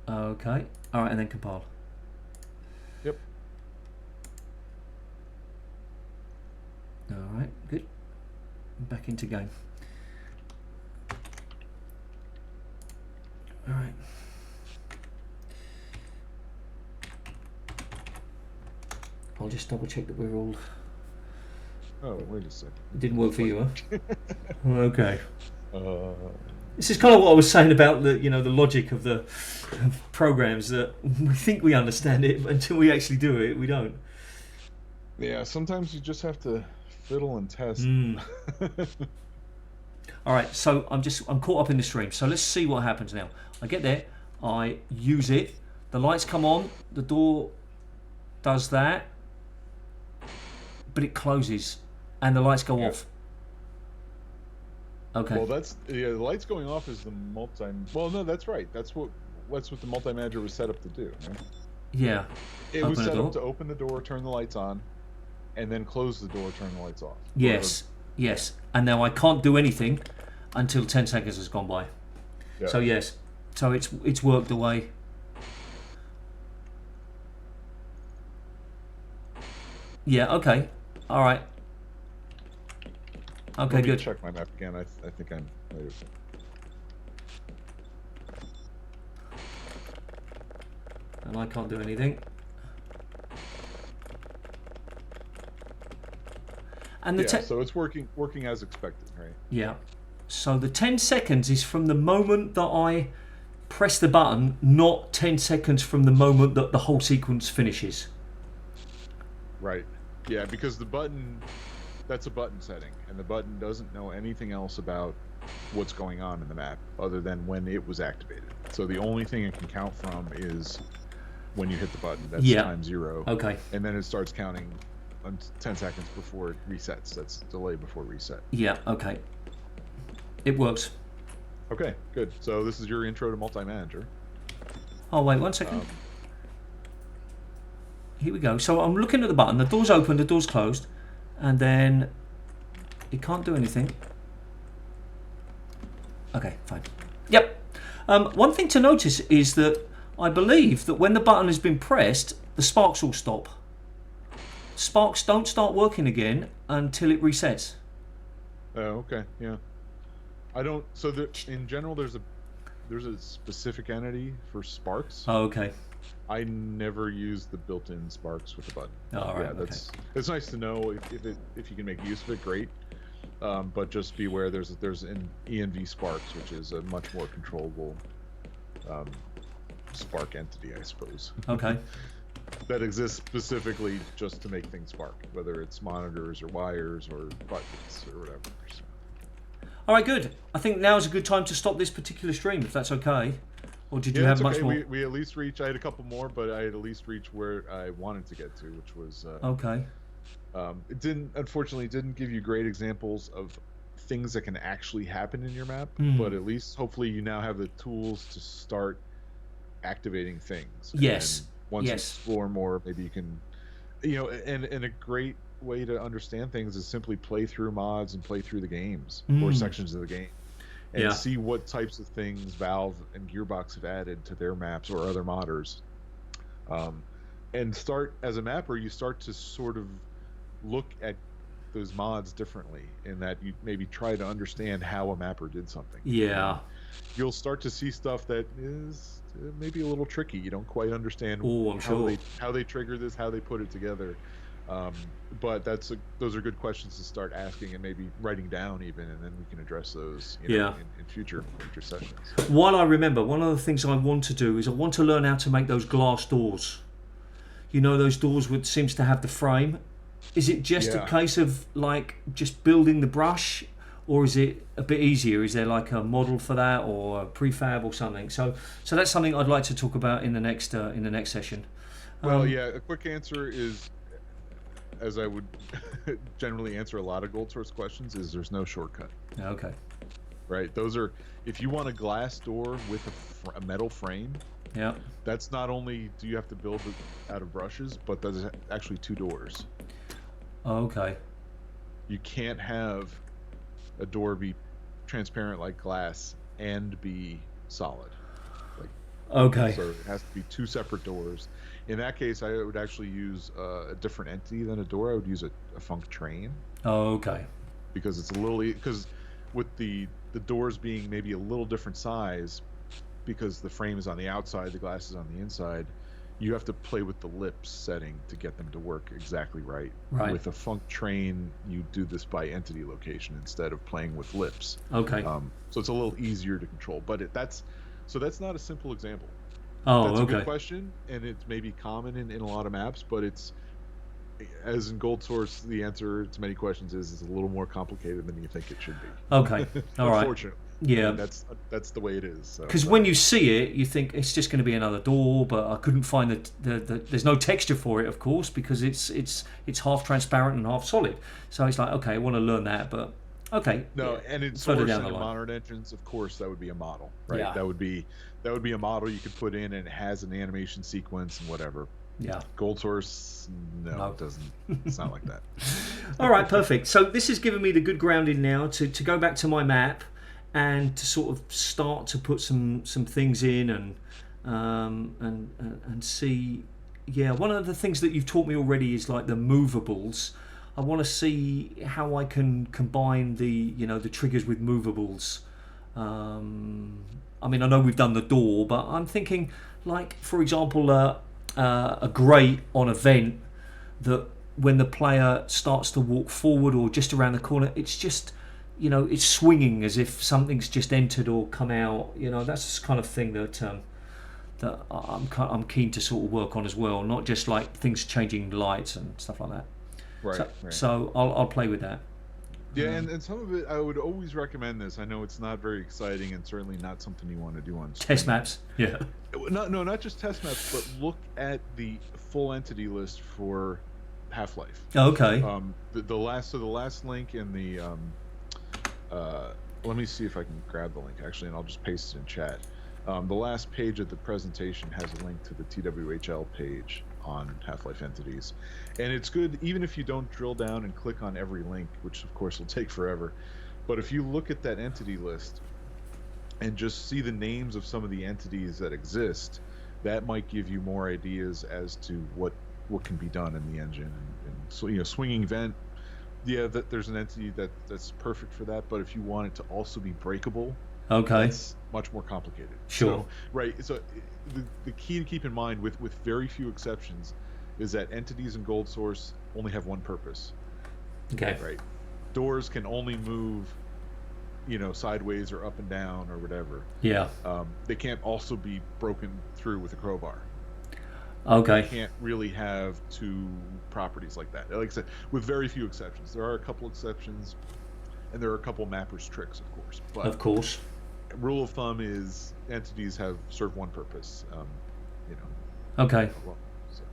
Okay. All right, and then compile. Yep. All right, good. Back into game. All right. I'll just double check that we're all. Oh, wait a second. It didn't work for you, huh? Okay. This is kind of what I was saying about the logic of the programs, that we think we understand it, but until we actually do it, we don't. Yeah, sometimes you just have to fiddle and test. All right, so I'm caught up in the stream. So let's see what happens now. I get there, I use it, the lights come on, the door does that, but it closes and the lights go off. Okay. Well, the lights going off is the multi. Well, no, that's right. That's what the multi-manager was set up to do. Right? Yeah. It was set up to open the door, turn the lights on, and then close the door, turn the lights off. Yes. Yes. And now I can't do anything until 10 seconds has gone by. Yeah. So yes. So it's worked the way. Yeah. Okay. All right. Okay. Let me good. Check my map again. I think I'm. And I can't do anything. And the so it's working as expected, right? Yeah. So the 10 seconds is from the moment that I press the button, not 10 seconds from the moment that the whole sequence finishes. Right. Yeah, because the button, that's a button setting, and the button doesn't know anything else about what's going on in the map other than when it was activated. So the only thing it can count from is when you hit the button. That's time 0. Okay. And then it starts counting 10 seconds before it resets. That's delay before reset. Yeah, okay. It works. Okay, good. So this is your intro to multi-manager. Oh, wait, 1 second. Here we go. So I'm looking at the button. The door's open, the door's closed. And then it can't do anything. Okay, fine. Yep. One thing to notice is that I believe that when the button has been pressed, the sparks will stop. Sparks don't start working again until it resets. Oh, okay, yeah. I don't. So in general, there's a specific entity for sparks. Oh, okay. I never use the built-in sparks with the button. All right. Yeah, it's nice to know if you can make use of it. Great. But just be aware there's an ENV sparks, which is a much more controllable spark entity, I suppose. Okay. That exists specifically just to make things spark, whether it's monitors or wires or buttons or whatever. So. All right, good. I think now is a good time to stop this particular stream, if that's okay. Or did you have much more? We at least reached. I had a couple more, but I had at least reached where I wanted to get to, which was okay. It unfortunately didn't give you great examples of things that can actually happen in your map, but at least hopefully you now have the tools to start activating things. Yes. And once you explore more, maybe you can, and a great way to understand things is simply play through mods and play through the games or sections of the game and see what types of things Valve and Gearbox have added to their maps or other modders. And start, as a mapper, you start to sort of look at those mods differently in that you maybe try to understand how a mapper did something. Yeah. You'll start to see stuff that is maybe a little tricky. You don't quite understand how they trigger this, how they put it together. But those are good questions to start asking and maybe writing down even, and then we can address those in future sessions. While I remember, one of the things I want to do is I want to learn how to make those glass doors. Those doors which seems to have the frame. Is it just a case of like just building the brush, or is it a bit easier? Is there like a model for that or a prefab or something? So that's something I'd like to talk about in the next session. Well, a quick answer is, as I would generally answer a lot of GoldSource questions, is there's no shortcut. Okay. right? Those are, if you want a glass door with a metal frame, Yeah. that's not only do you have to build it out of brushes, but there's actually 2 doors. Okay. You can't have a door be transparent like glass and be solid. Like, Okay. so it has to be 2 separate doors. In that case, I would actually use a different entity than a door. I would use a Func train. Okay. Because it's a little, because with the doors being maybe a little different size, because the frame is on the outside, the glass is on the inside, you have to play with the lips setting to get them to work exactly right. Right. With a Func train, you do this by entity location instead of playing with lips. Okay. So it's a little easier to control, but that's not a simple example. Oh, That's a okay. good question, and it's maybe common in a lot of maps, but it's, as in GoldSource, the answer to many questions is a little more complicated than you think it should be. Okay. All right. Unfortunately. Yeah. I mean, that's the way it is. Because when you see it, you think it's just going to be another door, but I couldn't find the there's no texture for it, of course, because it's half transparent and half solid. So it's like, okay, I want to learn that, but okay. No, yeah, and in further Source down and the in line. modern engines, of course, that would be a model, right? Yeah. That would be a model you could put in, and it has an animation sequence and whatever. Yeah. GoldSource, no, it doesn't. It's not like that. All right, perfect. So this has given me the good grounding now to go back to my map and to sort of start to put some things in and see. Yeah, one of the things that you've taught me already is like the movables. I want to see how I can combine the triggers with movables. I mean, I know we've done the door, but I'm thinking, like, for example, a grate on a vent that when the player starts to walk forward or just around the corner, it's just, it's swinging as if something's just entered or come out. That's the kind of thing that I'm keen to sort of work on as well, not just like things changing lights and stuff like that. Right. So I'll play with that. Yeah, and some of it, I would always recommend this. I know it's not very exciting and certainly not something you want to do on stream. Test maps. Yeah. No, not just test maps, but look at the full entity list for Half-Life. Okay. The last link in the let me see if I can grab the link actually, and I'll just paste it in chat. The last page of the presentation has a link to the TWHL page on Half-Life entities, and it's good even if you don't drill down and click on every link, which of course will take forever. But if you look at that entity list and just see the names of some of the entities that exist, that might give you more ideas as to what can be done in the engine. And so, swinging vent, yeah, there's an entity that's perfect for that. But if you want it to also be breakable, okay, that's much more complicated. Sure. So, right. So the key to keep in mind, with very few exceptions, is that entities in GoldSource only have one purpose. Okay. Right. Doors can only move, sideways or up and down or whatever. Yeah. They can't also be broken through with a crowbar. Okay. You can't really have 2 properties like that. Like I said, with very few exceptions. There are a couple exceptions, and there are a couple mappers' tricks, of course. But of course. Rule of thumb is entities serve one purpose. Okay. So.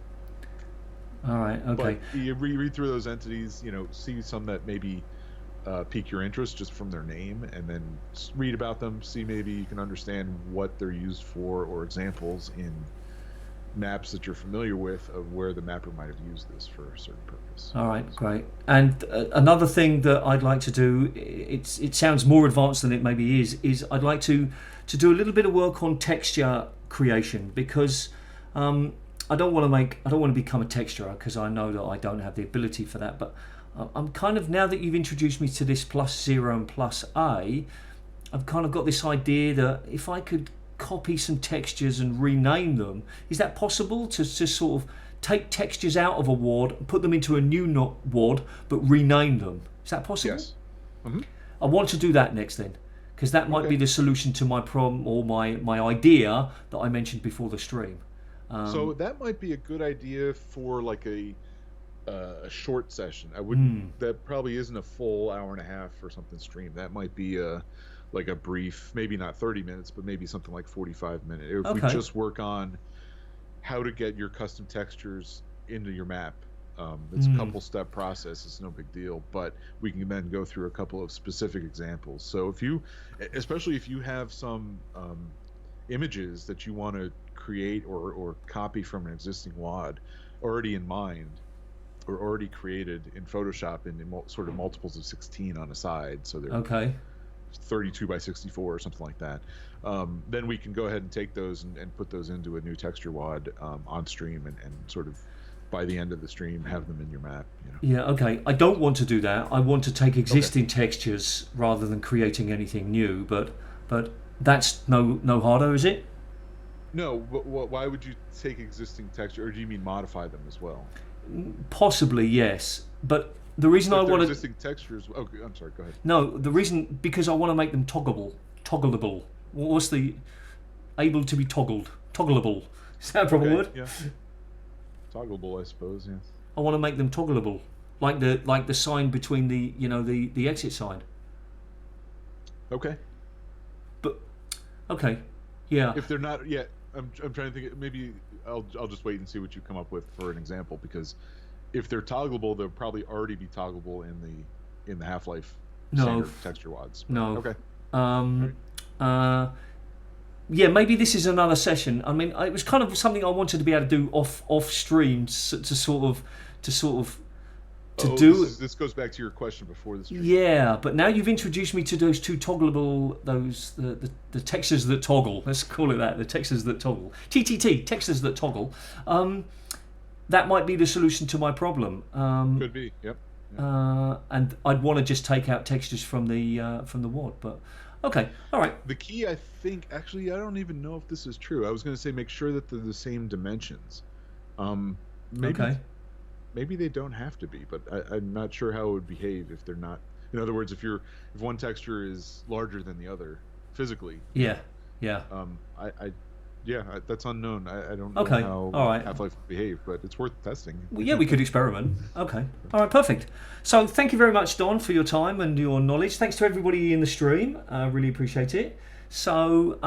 All right. Okay. But you read through those entities, see some that maybe pique your interest just from their name, and then read about them. See, maybe you can understand what they're used for, or examples in maps that you're familiar with of where the mapper might have used this for a certain purpose. All right, great. And another thing that I'd like to do, it sounds more advanced than it maybe is I'd like to do a little bit of work on texture creation, because I don't want to become a texturer, because I know that I don't have the ability for that. But I'm kind of, now that you've introduced me to this +0 and +A, I've kind of got this idea that if I could copy some textures and rename them, is that possible to sort of take textures out of a ward and put them into a new ward but rename them? Is that possible? Yes. Mm-hmm. I want to do that next then, because that might be the solution to my problem, or my idea that I mentioned before the stream. So that might be a good idea for like a short session. I wouldn't. That probably isn't a full hour and a half or something stream. That might be like a brief, maybe not 30 minutes, but maybe something like 45 minutes. If we just work on how to get your custom textures into your map, It's a couple step process. It's no big deal, but we can then go through a couple of specific examples. So especially if you have some images that you want to create or copy from an existing WAD already in mind, or already created in Photoshop in sort of multiples of 16 on a side, so they're 32 by 64 or something like that, then we can go ahead and take those and put those into a new texture WAD on stream, and sort of by the end of the stream have them in your map. Yeah, okay. I don't want to do that. I want to take existing textures rather than creating anything new, but that's no harder, is it? No, but why would you take existing texture, or do you mean modify them as well? Possibly, yes. But the reason I want to existing textures. Oh, I'm sorry. Go ahead. No, the reason, because I want to make them toggleable. What's the able to be toggleable? Is that a proper word? Yeah. Toggleable, I suppose. Yes. I want to make them toggleable, like the sign between the exit sign. Okay. But okay, yeah. If they're not yet, I'm trying to think. Maybe I'll just wait and see what you come up with for an example, because if they're toggleable, they'll probably already be toggleable in the Half-Life standard texture WADs. No. Okay. Yeah, maybe this is another session. I mean, it was kind of something I wanted to be able to do off stream to sort of do. This goes back to your question before the stream. Yeah, but now you've introduced me to those two toggleable, the textures that toggle. Let's call it that. The textures that toggle. TTT, textures that toggle. That might be the solution to my problem. Could be. Yep. And I'd want to just take out textures from the WAD, but. Okay, all right. The key, I think, actually, I don't even know if this is true. I was going to say make sure that they're the same dimensions. Maybe they don't have to be, but I'm not sure how it would behave if they're not. In other words, if one texture is larger than the other physically. Yeah. That's unknown. I don't know how Half-Life would behave, but it's worth testing. Well, yeah, we could experiment. Okay. All right, perfect. So thank you very much, Don, for your time and your knowledge. Thanks to everybody in the stream. I really appreciate it. So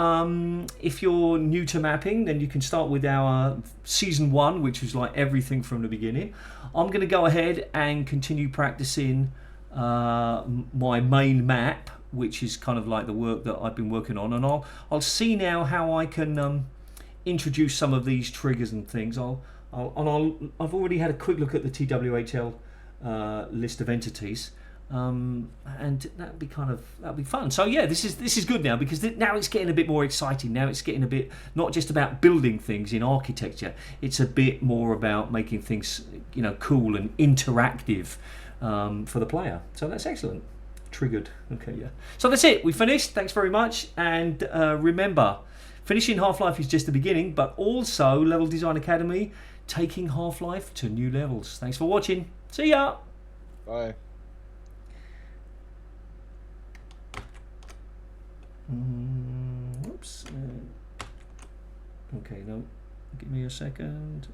if you're new to mapping, then you can start with our Season 1, which is like everything from the beginning. I'm going to go ahead and continue practicing my main map, which is kind of like the work that I've been working on, and I'll see now how I can introduce some of these triggers and things. I've already had a quick look at the TWHL list of entities, and that'd be fun. So yeah, this is good now, because now it's getting a bit more exciting. Now it's getting a bit not just about building things in architecture. It's a bit more about making things cool and interactive for the player. So that's excellent. Triggered. Okay, yeah. So that's it. We finished. Thanks very much. And remember, finishing Half-Life is just the beginning, but also Level Design Academy, taking Half-Life to new levels. Thanks for watching. See ya. Bye. Oops. Okay, no. Give me a second.